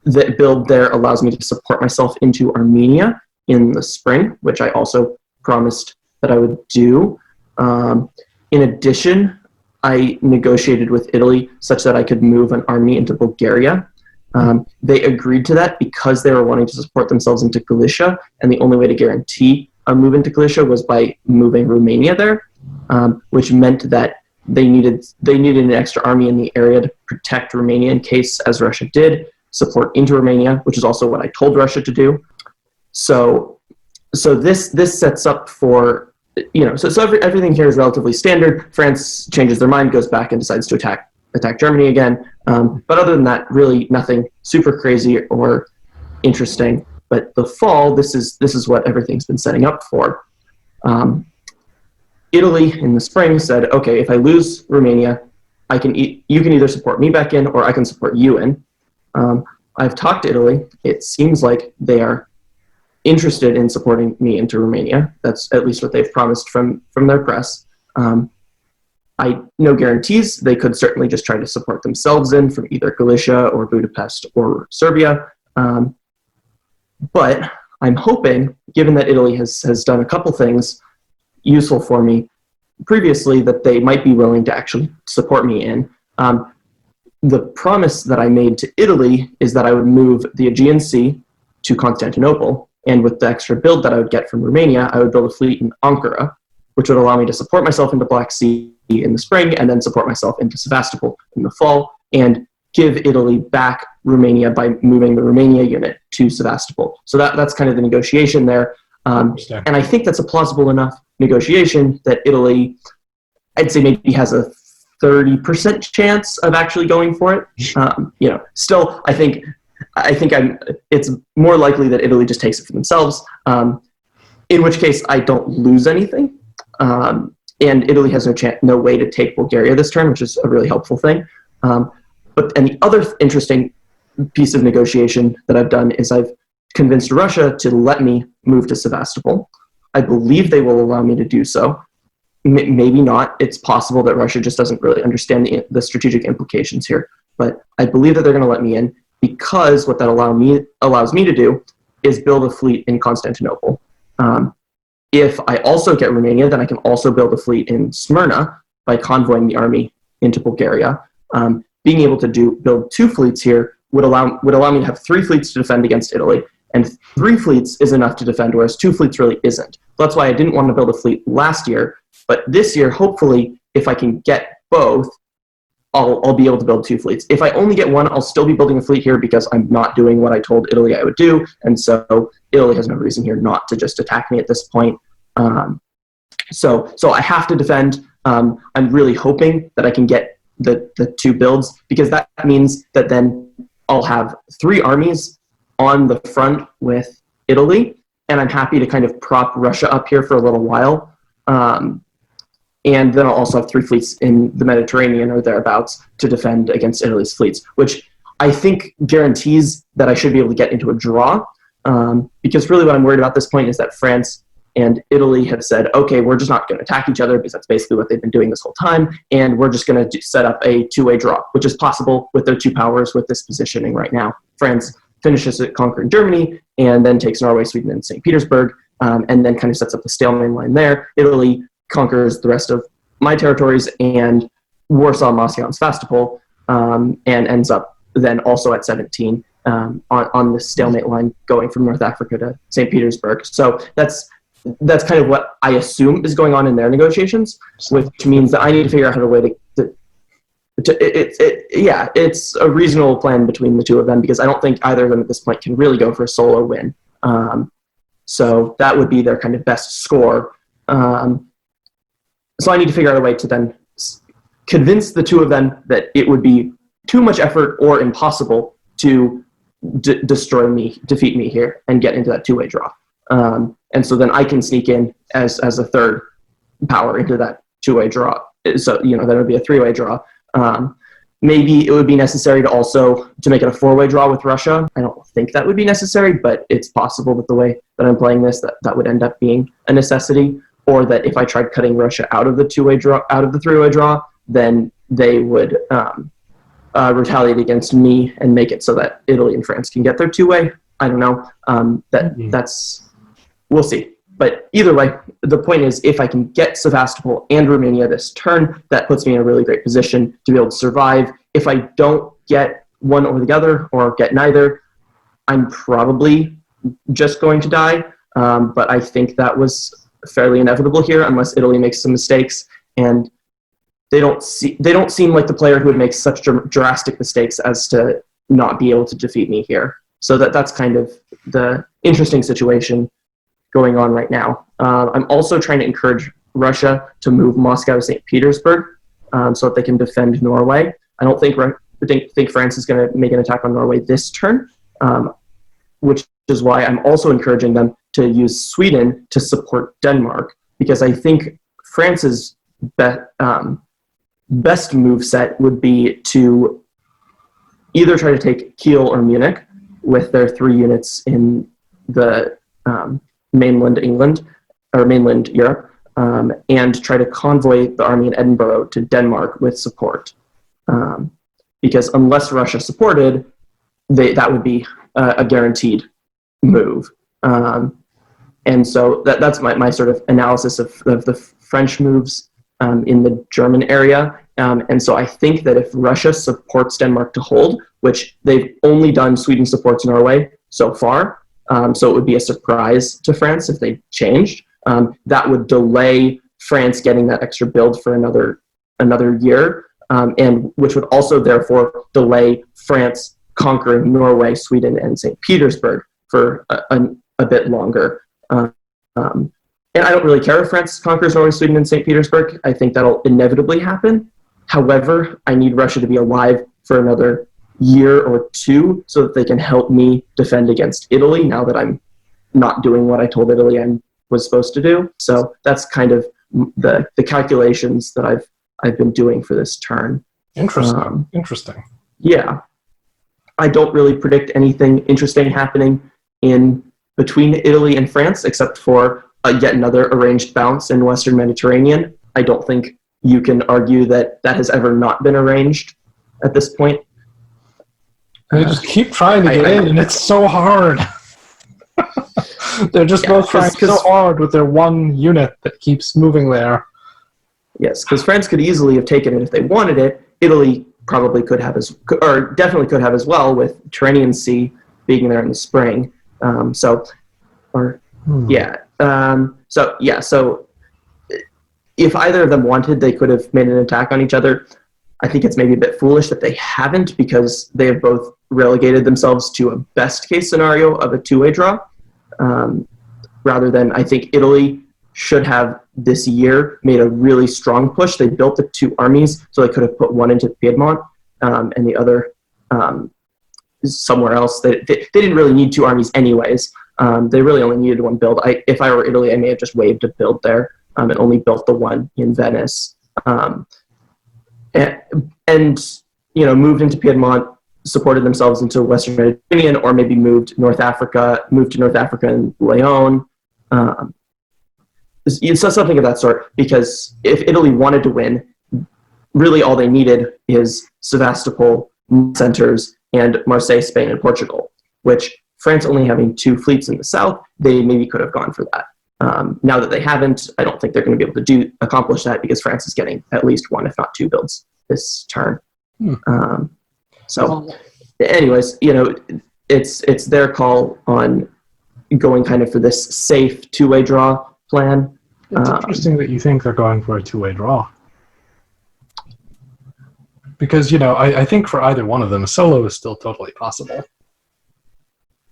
that build there allows me to support myself into Armenia in the spring, which I also promised that I would do. In addition, I negotiated with Italy such that I could move an army into Bulgaria. They agreed to that because they were wanting to support themselves into Galicia, and the only way to guarantee a move into Galicia was by moving Romania there, which meant that they needed an extra army in the area to protect Romania in case, as Russia did, support into Romania, which is also what I told Russia to do. So this sets up for, everything here is relatively standard. France changes their mind, goes back and decides to attack Germany again. But other than that, really nothing super crazy or interesting. But the fall, this is what everything's been setting up for. Italy in the spring said, okay, if I lose Romania, you can either support me back in or I can support you in. I've talked to Italy. It seems like they are interested in supporting me into Romania. That's at least what they've promised from their press. No guarantees. They could certainly just try to support themselves in from either Galicia or Budapest or Serbia. But I'm hoping, given that Italy has done a couple things useful for me previously, that they might be willing to actually support me in. The promise that I made to Italy is that I would move the Aegean Sea to Constantinople, and with the extra build that I would get from Romania, I would build a fleet in Ankara, which would allow me to support myself into Black Sea in the spring and then support myself into Sevastopol in the fall, and give Italy back Romania by moving the Romania unit to Sevastopol. So that's kind of the negotiation there. And I think that's a plausible enough negotiation that Italy, I'd say, maybe has a 30% chance of actually going for it. Still, I think it's more likely that Italy just takes it for themselves, in which case I don't lose anything. And Italy has no way to take Bulgaria this turn, which is a really helpful thing. And the other interesting piece of negotiation that I've done is I've convinced Russia to let me move to Sevastopol. I believe they will allow me to do so. Maybe not. It's possible that Russia just doesn't really understand the strategic implications here. But I believe that they're going to let me in, because what that allows me to do is build a fleet in Constantinople. If I also get Romania, then I can also build a fleet in Smyrna, by convoying the army into Bulgaria. Being able to build 2 fleets here would allow me to have 3 fleets to defend against Italy, and 3 fleets is enough to defend, whereas 2 fleets really isn't. That's why I didn't want to build a fleet last year, but this year, hopefully, if I can get both, I'll be able to build 2 fleets. If I only get 1, I'll still be building a fleet here because I'm not doing what I told Italy I would do, and so Italy has no reason here not to just attack me at this point. So I have to defend. I'm really hoping that I can get the 2 builds, because that means that then I'll have 3 armies on the front with Italy, and I'm happy to kind of prop Russia up here for a little while. And then I'll also have 3 fleets in the Mediterranean or thereabouts to defend against Italy's fleets, which I think guarantees that I should be able to get into a draw. Because really what I'm worried about at this point is that France and Italy have said, okay, we're just not going to attack each other, because that's basically what they've been doing this whole time, and we're just going to set up a 2-way draw, which is possible with their 2 powers with this positioning right now. France finishes it conquering Germany, and then takes Norway, Sweden, and St. Petersburg, and then kind of sets up the stalemate line there. Italy conquers the rest of my territories and Warsaw, Moscow, and Sevastopol, and ends up then also at 17 on the stalemate line going from North Africa to St. Petersburg. So that's kind of what I assume is going on in their negotiations, which means that I need to figure out how to way it's a reasonable plan between the 2 of them, because I don't think either of them at this point can really go for a solo win. So that would be their kind of best score. So I need to figure out a way to then convince the 2 of them that it would be too much effort or impossible to defeat me here and get into that 2-way draw. And so then I can sneak in as a 3rd power into that 2-way draw. So, then it would be a 3-way draw. Maybe it would be necessary to make it a 4-way draw with Russia. I don't think that would be necessary, but it's possible with the way that I'm playing this that would end up being a necessity. Or that if I tried cutting Russia out of the 2-way draw, out of the 3-way draw, then they would retaliate against me and make it so that Italy and France can get their 2-way. I don't know. That's we'll see. But either way, the point is, if I can get Sevastopol and Romania this turn, that puts me in a really great position to be able to survive. If I don't get one or the other, or get neither, I'm probably just going to die. But I think that was fairly inevitable here, unless Italy makes some mistakes, and they don't seem like the player who would make such drastic mistakes as to not be able to defeat me here. So that's kind of the interesting situation going on right now. I'm also trying to encourage Russia to move Moscow to St. Petersburg, so that they can defend Norway. I don't think France is going to make an attack on Norway this turn, which is why I'm also encouraging them to use Sweden to support Denmark, because I think France's best move set would be to either try to take Kiel or Munich with their 3 units in the mainland England or mainland Europe, and try to convoy the army in Edinburgh to Denmark with support. Because unless Russia supported, that would be a guaranteed move. And so that's my sort of analysis of the French moves in the German area. And so I think that if Russia supports Denmark to hold, which they've only done Sweden supports Norway so far, so it would be a surprise to France if they changed, that would delay France getting that extra build for another year, and which would also therefore delay France conquering Norway, Sweden, and St. Petersburg for a bit longer. And I don't really care if France conquers Norway, Sweden, and St. Petersburg. I think that'll inevitably happen. However, I need Russia to be alive for another year or 2 so that they can help me defend against Italy now that I'm not doing what I told Italy I was supposed to do. So that's kind of the calculations that I've been doing for this turn. Interesting. Yeah. I don't really predict anything interesting happening in between Italy and France, except for yet another arranged bounce in Western Mediterranean. I don't think you can argue that has ever not been arranged at this point. They just keep trying to get in, and it's so hard. They're just both trying so hard with their 1 unit that keeps moving there. Yes, because France could easily have taken it if they wanted it. Italy probably could have or definitely could have as well, with Tyrrhenian Sea being there in the spring. So if either of them wanted, they could have made an attack on each other. I think it's maybe a bit foolish that they haven't, because they have both relegated themselves to a best case scenario of a two-way draw, rather than, I think Italy should have this year made a really strong push. They built the two armies, so they could have put one into Piedmont and the other somewhere else. They didn't really need two armies anyways. They really only needed one build. If I were Italy, I may have just waived a build there and only built the one in Venice. And moved into Piedmont, supported themselves into Western Mediterranean, or maybe moved to North Africa and Leon. So something of that sort, because if Italy wanted to win, really all they needed is Sevastopol centers and Marseille, Spain, and Portugal, which France only having 2 fleets in the south, they maybe could have gone for that. Now that they haven't, I don't think they're going to be able to accomplish that, because France is getting at least 1, if not 2 builds this turn. Anyways, it's their call on going kind of for this safe two-way draw plan. It's interesting that you think they're going for a two-way draw. Because, I think for either one of them, a solo is still totally possible.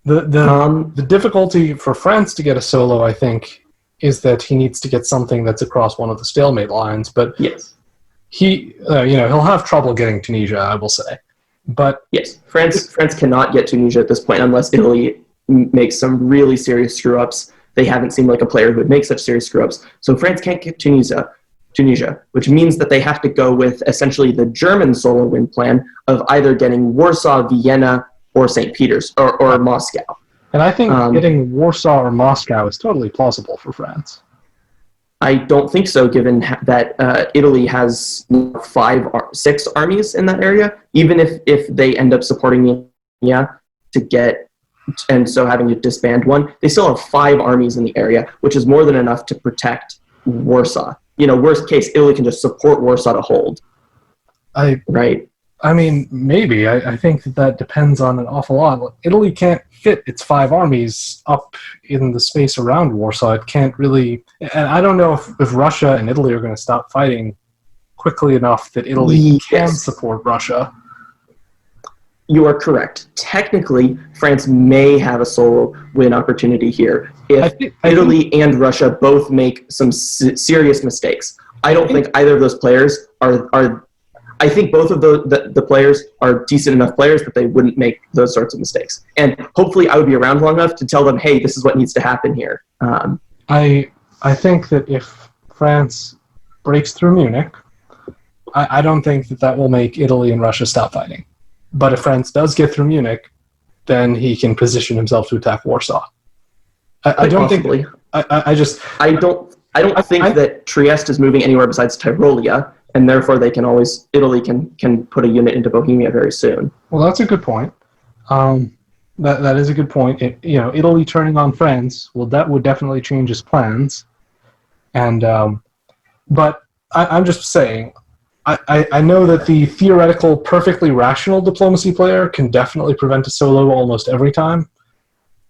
The difficulty for France to get a solo, I think, is that he needs to get something that's across one of the stalemate lines. But yes, he'll have trouble getting Tunisia, I will say. But yes, France cannot get Tunisia at this point unless Italy makes some really serious screw-ups. They haven't seemed like a player who would make such serious screw-ups. So France can't get Tunisia, which means that they have to go with essentially the German solo win plan of either getting Warsaw, Vienna, or St. Peters, or Moscow. And I think getting Warsaw or Moscow is totally plausible for France. I don't think so, given that Italy has 5 or 6 armies in that area. Even if they end up supporting Vienna to get, and so having to disband one, they still have 5 armies in the area, which is more than enough to protect Warsaw. Worst case, Italy can just support Warsaw to hold. Right? I mean, maybe. I think that depends on an awful lot. Italy can't fit its 5 armies up in the space around Warsaw. It can't really... And I don't know if Russia and Italy are going to stop fighting quickly enough that Italy can support Russia. You are correct. Technically, France may have a solo win opportunity here if Italy and Russia both make some serious mistakes. I don't think either of those players are I think both of the players are decent enough players that they wouldn't make those sorts of mistakes. And hopefully I would be around long enough to tell them, hey, this is what needs to happen here. I think that if France breaks through Munich, I don't think that will make Italy and Russia stop fighting. But if France does get through Munich, then he can position himself to attack Warsaw. I don't possibly. think... I don't think that Trieste is moving anywhere besides Tyrolia, and therefore Italy can put a unit into Bohemia very soon. Well, that's a good point. That is a good point. Italy turning on France, that would definitely change his plans. And but I'm just saying, I know that the theoretical, perfectly rational diplomacy player can definitely prevent a solo almost every time.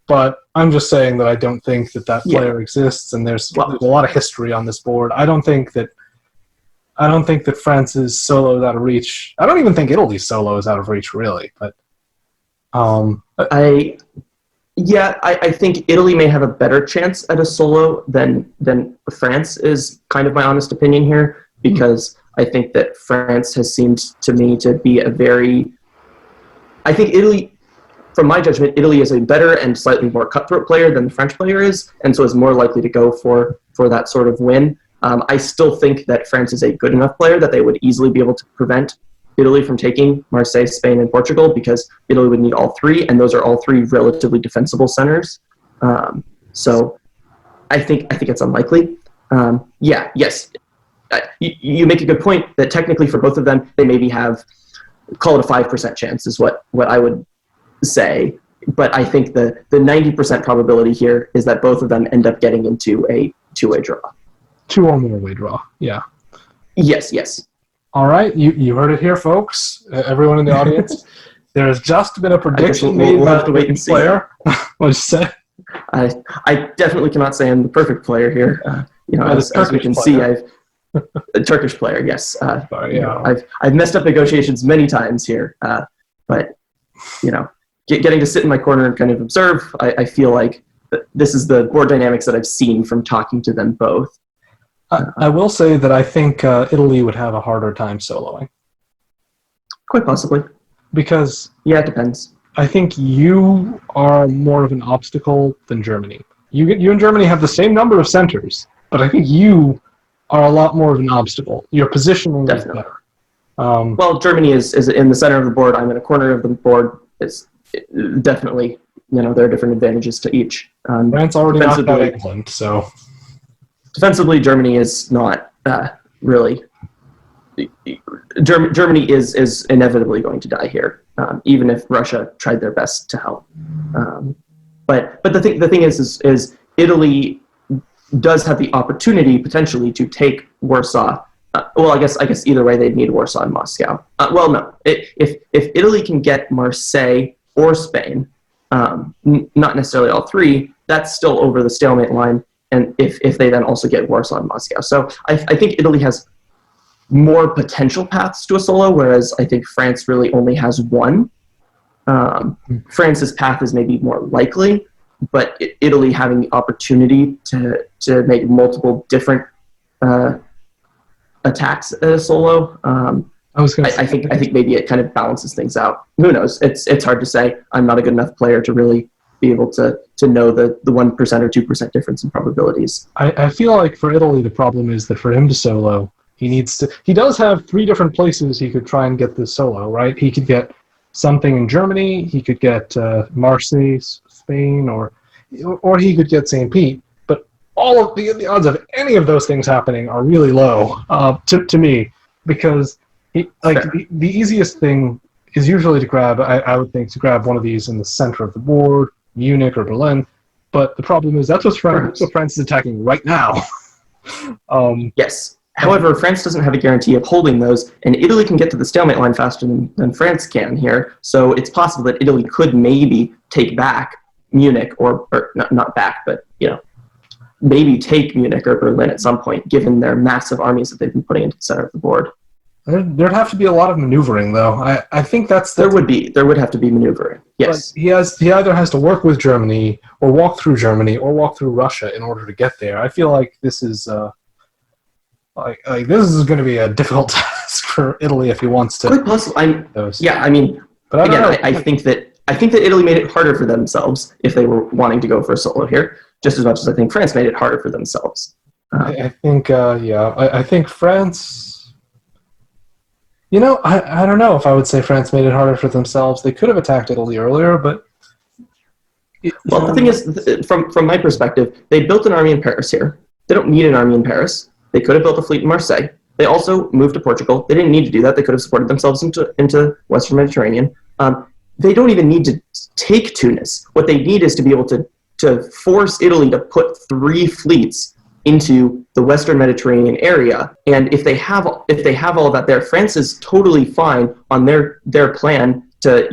But I'm just saying that I don't think that player exists, and there's a lot of history on this board. I don't think that France's solo is out of reach. I don't even think Italy's solo is out of reach, really. But I think Italy may have a better chance at a solo than France is, kind of my honest opinion here, because I think that France has seemed to me to be I think Italy, from my judgment, Italy is a better and slightly more cutthroat player than the French player is, and so is more likely to go for that sort of win. I still think that France is a good enough player that they would easily be able to prevent Italy from taking Marseille, Spain, and Portugal, because Italy would need all 3, and those are all 3 relatively defensible centers. So I think it's unlikely. Yes. You make a good point that technically for both of them, they maybe have, call it a 5% chance is what I would say. But I think the 90% probability here is that both of them end up getting into a two-way draw. 2 or more way draw, yeah. Yes. All right, you heard it here, folks. Everyone in the audience. There has just been a prediction made we'll by have to wait and see. player. What'd you say? I definitely cannot say I'm the perfect player here. As we can see, I've a Turkish player. Yes. Sorry, yeah. I've messed up negotiations many times here, but getting to sit in my corner and kind of observe, I feel like this is the board dynamics that I've seen from talking to them both. I will say that I think Italy would have a harder time soloing. Quite possibly. Because yeah, it depends. I think you are more of an obstacle than Germany. You and Germany have the same number of centers, but I think you are a lot more of an obstacle. Your positioning is better. Well, Germany is in the center of the board. I'm in a corner of the board. It's definitely, there are different advantages to each. France already knocked out England, so... Defensively, Germany is not really... Germany is inevitably going to die here, even if Russia tried their best to help. But the thing is Italy does have the opportunity potentially to take Warsaw. I guess either way they'd need Warsaw and Moscow. No, if Italy can get Marseille or Spain, not necessarily all three, that's still over the stalemate line. And if they then also get Warsaw and Moscow, so I think Italy has more potential paths to a solo, whereas I think France really only has one. France's path is maybe more likely, but Italy having the opportunity to make multiple different attacks at a solo, I think maybe it kind of balances things out. Who knows? It's hard to say. I'm not a good enough player to really be able to know the 1% or 2% difference in probabilities. I feel like for Italy the problem is that for him to solo, he does have 3 different places he could try and get this solo, right? He could get something in Germany, he could get Marseille, Spain, or he could get St. Pete. But all of the odds of any of those things happening are really low to me, because the easiest thing is usually to grab, I would think, to grab one of these in the center of the board, Munich or Berlin. But the problem is that's what France is attacking right now. Yes. However, France doesn't have a guarantee of holding those, and Italy can get to the stalemate line faster than France can here. So it's possible that Italy could maybe take back Munich, or not back, but maybe take Munich or Berlin at some point, given their massive armies that they've been putting into the center of the board. There'd have to be a lot of maneuvering, though. I think there would have to be maneuvering. Yes, he either has to work with Germany, or walk through Germany, or walk through Russia in order to get there. I feel like this is this is going to be a difficult task for Italy if he wants to. Quite possible. I think that Italy made it harder for themselves if they were wanting to go for a solo here, just as much as I think France made it harder for themselves. I think France. I don't know if I would say France made it harder for themselves. They could have attacked Italy earlier, but... the thing is, from my perspective, they built an army in Paris here. They don't need an army in Paris. They could have built a fleet in Marseille. They also moved to Portugal. They didn't need to do that. They could have supported themselves into Western Mediterranean. They don't even need to take Tunis. What they need is to be able to force Italy to put 3 fleets into the Western Mediterranean area. And if they have all of that there, France is totally fine on their plan to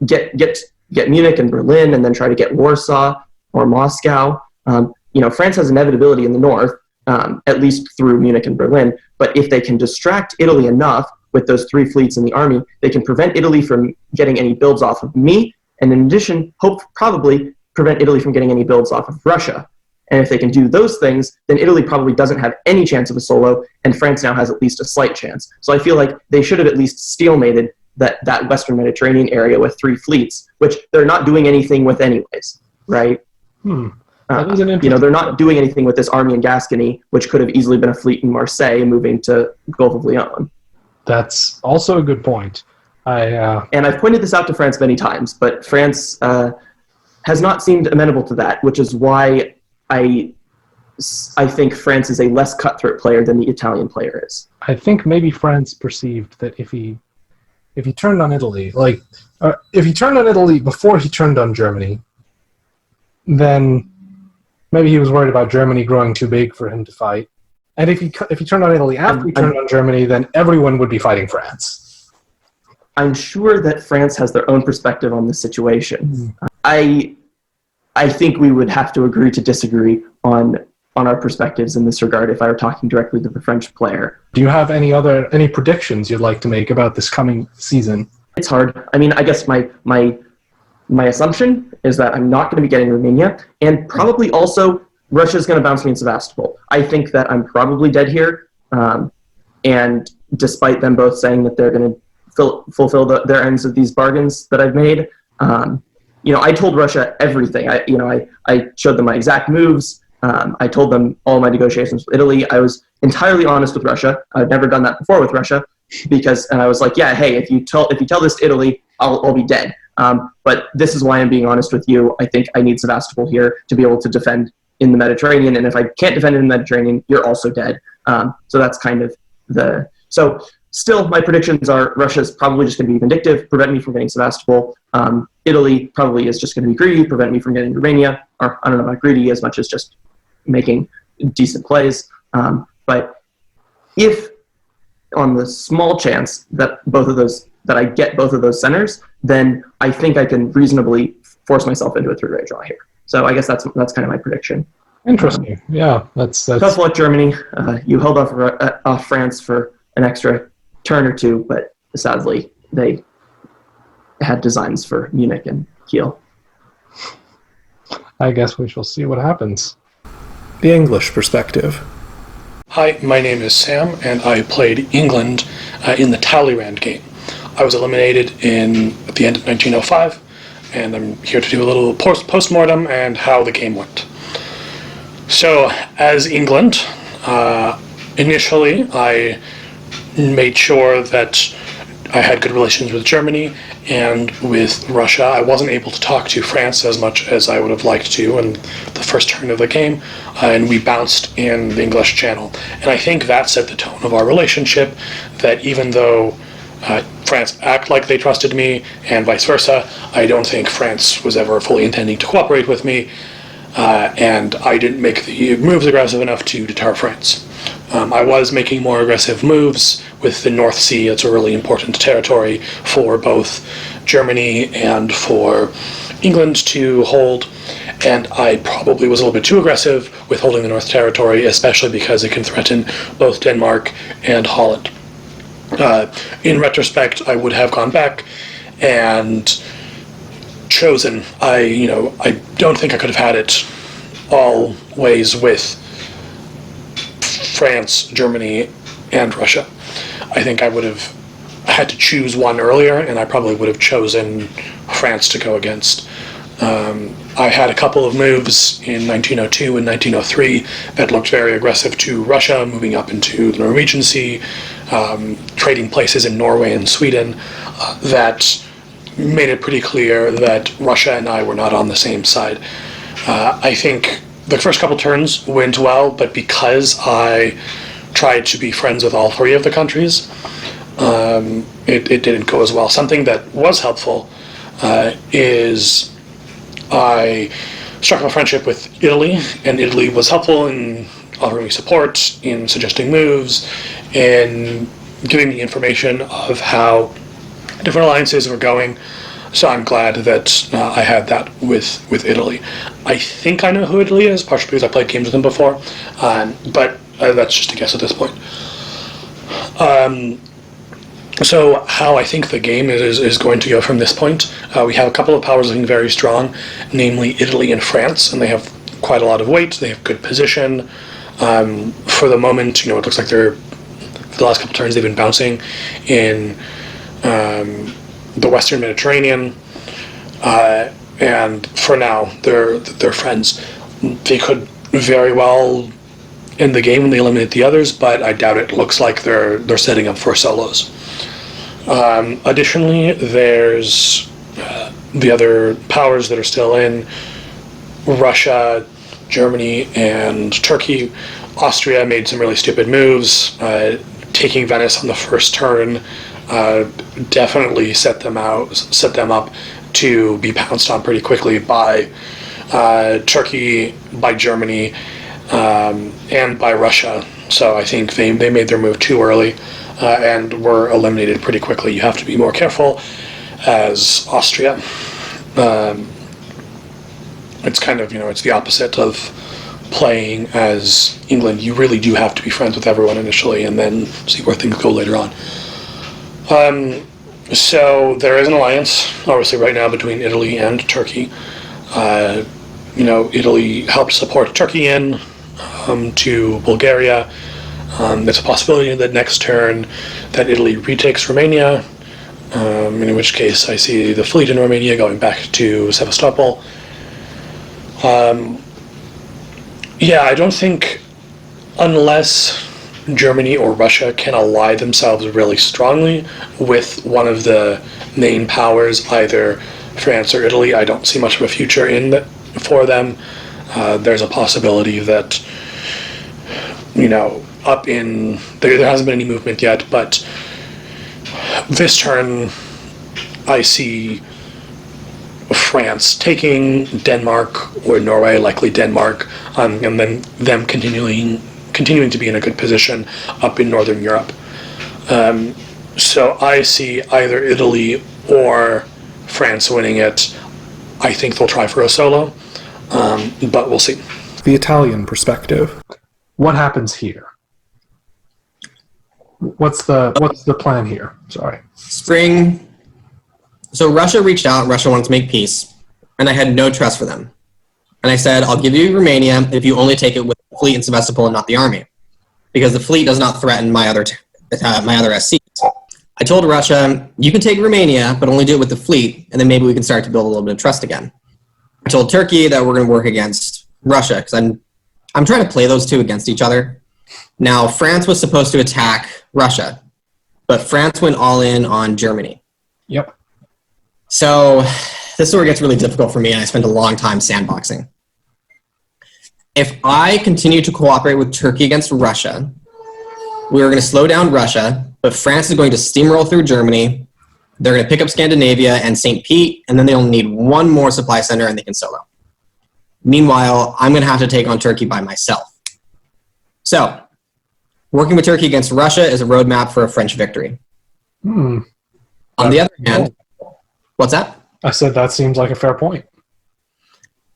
get Munich and Berlin, and then try to get Warsaw or Moscow. France has inevitability in the north, at least through Munich and Berlin. But if they can distract Italy enough with those 3 fleets in the army, they can prevent Italy from getting any builds off of me, and in addition, probably prevent Italy from getting any builds off of Russia. And if they can do those things, then Italy probably doesn't have any chance of a solo, and France now has at least a slight chance. So I feel like they should have at least stalemated that Western Mediterranean area with 3 fleets, which they're not doing anything with anyways, right? They're not doing anything with this army in Gascony, which could have easily been a fleet in Marseille moving to Gulf of Lyon. That's also a good point. And I've pointed this out to France many times, but France has not seemed amenable to that, which is why I think France is a less cutthroat player than the Italian player is. I think maybe France perceived that if he turned on Italy, if he turned on Italy before he turned on Germany, then maybe he was worried about Germany growing too big for him to fight. And if you turned on Italy after you turned on Germany, then everyone would be fighting France. I'm sure that France has their own perspective on the situation. I think we would have to agree to disagree on our perspectives in this regard if I were talking directly to the French player. Do you have any predictions you'd like to make about this coming season? It's hard. I mean, I guess my assumption is that I'm not going to be getting Romania, and probably also Russia's going to bounce me in Sevastopol. I think that I'm probably dead here, and despite them both saying that they're going to fulfill their ends of these bargains that I've made, I told Russia everything. I showed them my exact moves. I told them all my negotiations with Italy. I was entirely honest with Russia. I've never done that before with Russia, and I was like, yeah, hey, if you tell this to Italy, I'll be dead. But this is why I'm being honest with you. I think I need Sevastopol here to be able to defend in the Mediterranean, and if I can't defend in the Mediterranean, you're also dead. So that's kind of so. Still, my predictions are Russia's probably just going to be vindictive, prevent me from getting Sevastopol. Italy probably is just going to be greedy, prevent me from getting Romania. Or I don't know about greedy as much as just making decent plays. But if on the small chance that I get both of those centers, then I think I can reasonably force myself into a three-way draw here. So I guess that's kind of my prediction. Interesting. Yeah, that's tough luck, Germany. You held off France for an extra turn or two, but sadly they had designs for Munich and Kiel. I guess we shall see what happens. The English perspective. Hi, my name is Sam, and I played England in the Talleyrand game. I was eliminated at the end of 1905, and I'm here to do a little post-mortem and how the game went. So, as England, initially I made sure that I had good relations with Germany and with Russia. I wasn't able to talk to France as much as I would have liked to in the first turn of the game, and we bounced in the English Channel. And I think that set the tone of our relationship, that even though France act like they trusted me and vice versa, I don't think France was ever fully intending to cooperate with me, and I didn't make the moves aggressive enough to deter France. I was making more aggressive moves with the North Sea. It's a really important territory for both Germany and for England to hold, and I probably was a little bit too aggressive with holding the North Territory, especially because it can threaten both Denmark and Holland. In retrospect, I would have gone back and chosen. I don't think I could have had it all ways with France, Germany, and Russia. I think I would have had to choose one earlier, and I probably would have chosen France to go against. I had a couple of moves in 1902 and 1903 that looked very aggressive to Russia, moving up into the Norwegian Sea, trading places in Norway and Sweden, that made it pretty clear that Russia and I were not on the same side. I think the first couple turns went well, but because I tried to be friends with all three of the countries, it didn't go as well. Something that was helpful is I struck up a friendship with Italy, and Italy was helpful in offering me support, in suggesting moves, in giving me information of how different alliances were going. So I'm glad that I had that with Italy. I think I know who Italy is, partially because I played games with them before, but that's just a guess at this point. So how I think the game is going to go from this point, we have a couple of powers looking very strong, namely Italy and France, and they have quite a lot of weight, they have good position. For the moment, it looks like for the last couple turns they've been bouncing in the Western Mediterranean, and for now they're friends. They could very well end the game when they eliminate the others, but I doubt it. Looks like they're setting up for solos. Additionally, there's the other powers that are still in: Russia, Germany, and Turkey. Austria made some really stupid moves. Taking Venice on the first turn definitely set them up to be pounced on pretty quickly by Turkey, by Germany, and by Russia. So I think they made their move too early and were eliminated pretty quickly. You have to be more careful as Austria. It's kind of, it's the opposite of playing as England. You really do have to be friends with everyone initially and then see where things go later on. So there is an alliance, obviously, right now between Italy and Turkey. Italy helped support Turkey to Bulgaria. There's a possibility that next turn that Italy retakes Romania, in which case I see the fleet in Romania going back to Sevastopol. I don't think, unless Germany or Russia can ally themselves really strongly with one of the main powers, either France or Italy, I don't see much of a future for them. There's a possibility that, there hasn't been any movement yet, but this turn I see France taking Denmark or Norway, likely Denmark, and then them continuing to be in a good position up in Northern Europe. So I see either Italy or France winning it. I think they'll try for a solo, but we'll see. The Italian perspective. What happens here? What's the plan here? Sorry. Spring. So Russia reached out. Russia wanted to make peace, and I had no trust for them. And I said, I'll give you Romania if you only take it with the fleet in Sevastopol and not the army, because the fleet does not threaten my other SCs. I told Russia, you can take Romania, but only do it with the fleet, and then maybe we can start to build a little bit of trust again. I told Turkey that we're going to work against Russia, because I'm trying to play those two against each other. Now, France was supposed to attack Russia, but France went all in on Germany. Yep. So this is where it gets really difficult for me, and I spent a long time sandboxing. If I continue to cooperate with Turkey against Russia, we are going to slow down Russia, but France is going to steamroll through Germany. They're going to pick up Scandinavia and St. Pete, and then they'll need one more supply center and they can solo. Meanwhile, I'm going to have to take on Turkey by myself. So, working with Turkey against Russia is a roadmap for a French victory. On the other hand, what's that? I said that seems like a fair point.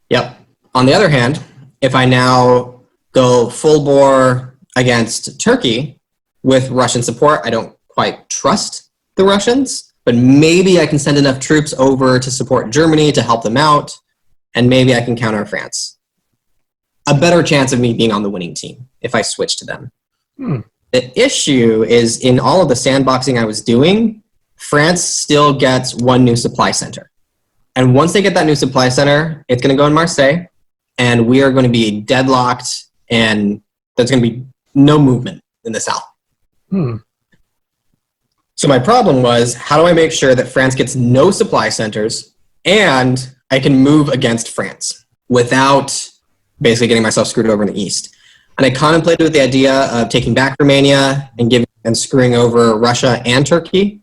Yep. On the other hand, if I now go full bore against Turkey with Russian support, I don't quite trust the Russians, but maybe I can send enough troops over to support Germany to help them out, and maybe I can counter France. A better chance of me being on the winning team if I switch to them. The issue is, in all of the sandboxing I was doing, France still gets one new supply center. And once they get that new supply center, it's going to go in Marseille, and we are going to be deadlocked, and there's going to be no movement in the south. So my problem was, how do I make sure that France gets no supply centers and I can move against France without basically getting myself screwed over in the east? And I contemplated with the idea of taking back Romania and screwing over Russia and Turkey.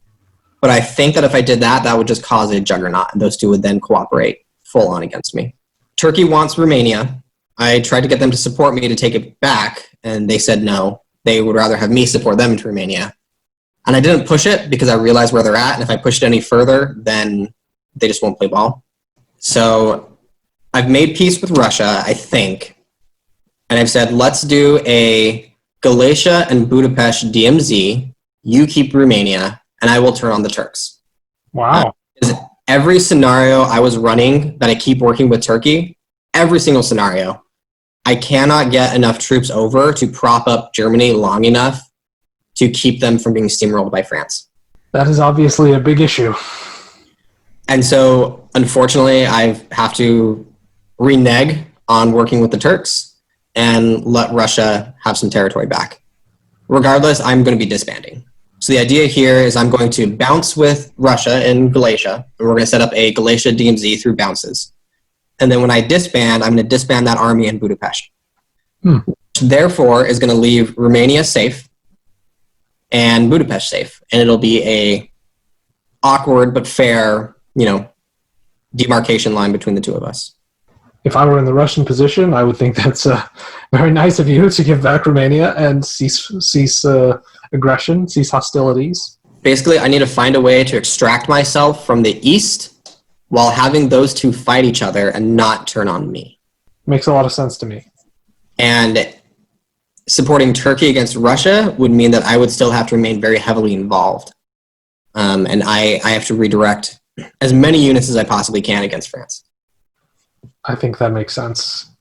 But I think that if I did that, that would just cause a juggernaut, and those two would then cooperate full on against me. Turkey wants Romania. I tried to get them to support me to take it back, and they said no. They would rather have me support them into Romania. And I didn't push it because I realized where they're at, and if I pushed it any further, then they just won't play ball. So I've made peace with Russia, I think, and I've said, let's do a Galicia and Budapest DMZ, you keep Romania, and I will turn on the Turks. Wow. Every scenario I was running that I keep working with Turkey, every single scenario, I cannot get enough troops over to prop up Germany long enough to keep them from being steamrolled by France. That is obviously a big issue. And so, unfortunately, I have to renege on working with the Turks and let Russia have some territory back. Regardless, I'm going to be disbanding. So the idea here is I'm going to bounce with Russia in Galicia, and we're going to set up a Galicia DMZ through bounces. And then when I disband, I'm going to disband that army in Budapest. Which therefore is going to leave Romania safe and Budapest safe. And it'll be a awkward but fair, demarcation line between the two of us. If I were in the Russian position, I would think that's very nice of you to give back Romania and cease aggression, cease hostilities. Basically, I need to find a way to extract myself from the east while having those two fight each other and not turn on me. Makes a lot of sense to me. And supporting Turkey against Russia would mean that I would still have to remain very heavily involved. And I have to redirect as many units as I possibly can against France. I think that makes sense.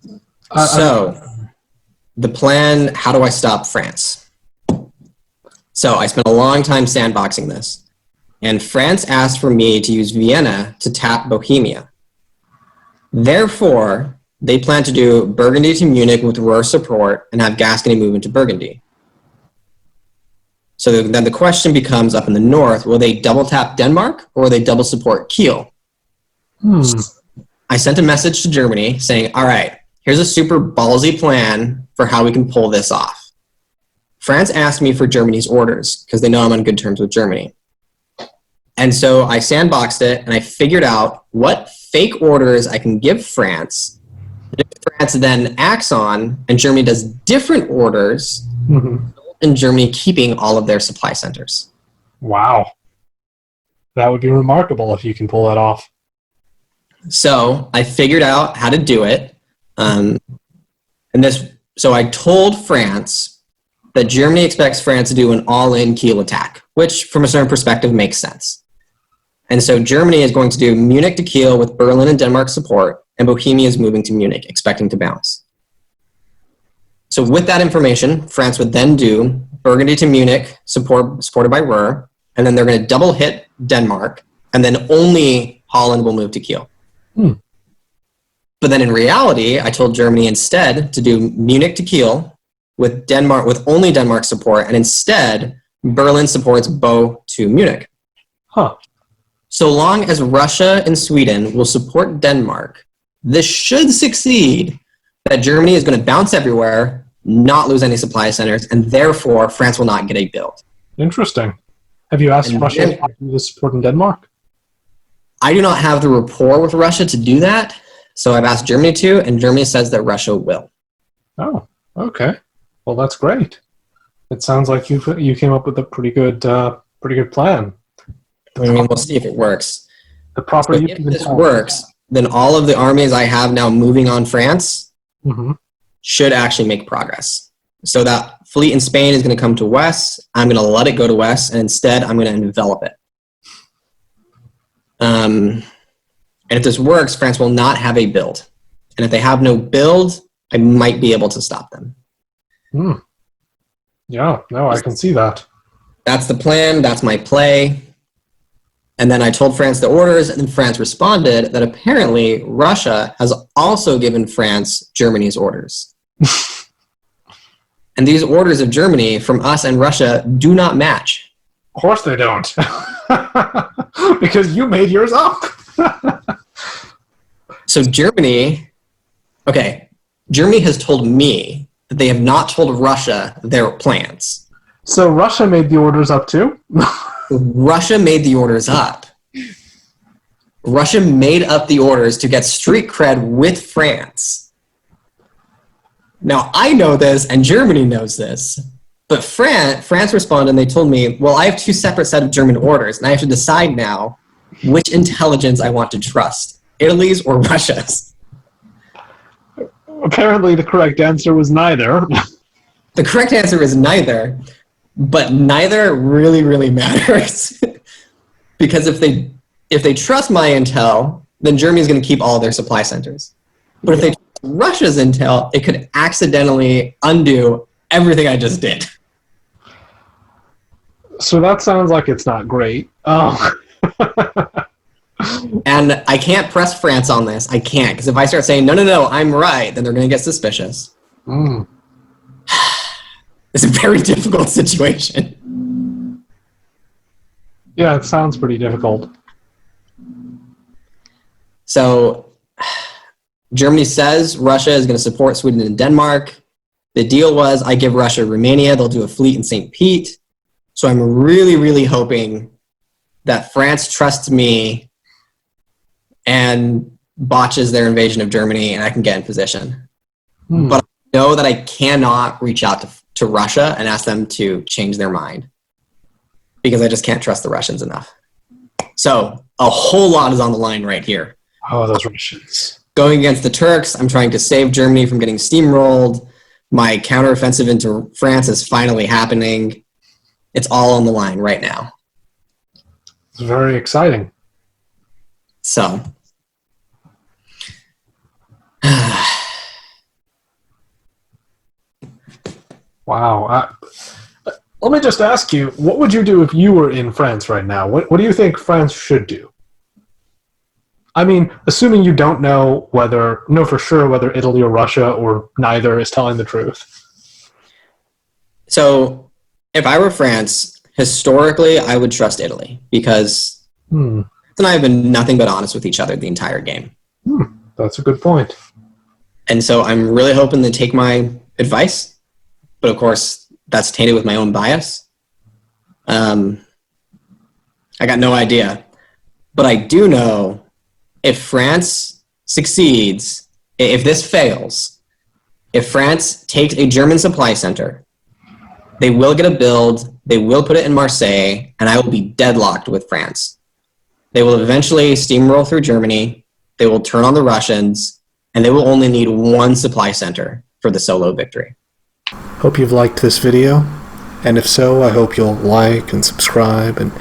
So, the plan, how do I stop France? So, I spent a long time sandboxing this. And France asked for me to use Vienna to tap Bohemia. Therefore, they plan to do Burgundy to Munich with Ruhr support and have Gascony move into Burgundy. So then the question becomes, up in the north, will they double tap Denmark or will they double support Kiel? I sent a message to Germany saying, all right, here's a super ballsy plan for how we can pull this off. France asked me for Germany's orders because they know I'm on good terms with Germany. And so I sandboxed it and I figured out what fake orders I can give France. If France then acts on and Germany does different orders, and Germany keeping all of their supply centers. Wow. That would be remarkable if you can pull that off. So I figured out how to do it. So I told France that Germany expects France to do an all-in Kiel attack, which from a certain perspective makes sense. And so Germany is going to do Munich to Kiel with Berlin and Denmark support, and Bohemia is moving to Munich, expecting to bounce. So with that information, France would then do Burgundy to Munich, supported by Ruhr, and then they're going to double hit Denmark, and then only Holland will move to Kiel. But then in reality, I told Germany instead to do Munich to Kiel with Denmark, with only Denmark support, and instead Berlin supports Bo to Munich. So long as Russia and Sweden will support Denmark, this should succeed that Germany is going to bounce everywhere, not lose any supply centers, and therefore France will not get a build. Interesting. Have you asked Russia to do the support in Denmark? I do not have the rapport with Russia to do that, so I've asked Germany to, and Germany says that Russia will. Oh, okay. Well, that's great. It sounds like you came up with a pretty good plan. I mean, we'll see if it works. The proper So if this works, then all of the armies I have now moving on France should actually make progress. So that fleet in Spain is going to come to west. I'm going to let it go to west, and instead I'm going to envelop it. And if this works, France will not have a build. And if they have no build, I might be able to stop them. Yeah, no, I can see that. That's the plan. That's my play. And then I told France the orders, and then France responded that apparently Russia has also given France Germany's orders. And these orders of Germany from us and Russia do not match. Of course they don't. Because you made yours up. So Germany has told me that they have not told Russia their plans. So Russia made the orders up too? Russia made the orders up. Russia made up the orders to get street cred with France. Now, I know this, and Germany knows this, but France responded, and they told me, well, I have two separate set of German orders, and I have to decide now which intelligence I want to trust, Italy's or Russia's. Apparently, the correct answer was neither. The correct answer is neither, but neither really, really matters. Because if they trust my intel, then Germany's going to keep all their supply centers. But if they trust Russia's intel, it could accidentally undo everything I just did. So that sounds like it's not great. Oh. And I can't press France on this. I can't, because if I start saying, no, I'm right, then they're going to get suspicious. It's a very difficult situation. Yeah, it sounds pretty difficult. So Germany says Russia is going to support Sweden and Denmark. The deal was I give Russia Romania. They'll do a fleet in St. Pete. So I'm really, really hoping that France trusts me and botches their invasion of Germany and I can get in position. Hmm. But I know that I cannot reach out to Russia and ask them to change their mind because I just can't trust the Russians enough. So a whole lot is on the line right here. Oh, those Russians. Going against the Turks, I'm trying to save Germany from getting steamrolled. My counteroffensive into France is finally happening. It's all on the line right now. It's very exciting. So, Wow. Let me just ask you, what would you do if you were in France right now? What do you think France should do? I mean, assuming you don't know for sure whether Italy or Russia or neither is telling the truth. so if I were France, historically, I would trust Italy because France and I have been nothing but honest with each other the entire game. That's a good point. And so I'm really hoping to take my advice, but of course, that's tainted with my own bias. I got no idea. But I do know if France succeeds, if this fails, if France takes a German supply center, they will get a build, they will put it in Marseille, and I will be deadlocked with France. They will eventually steamroll through Germany, they will turn on the Russians, and they will only need one supply center for the solo victory. Hope you've liked this video, and if so, I hope you'll like and subscribe and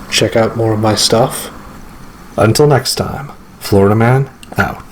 check out more of my stuff. Until next time, Florida Man out.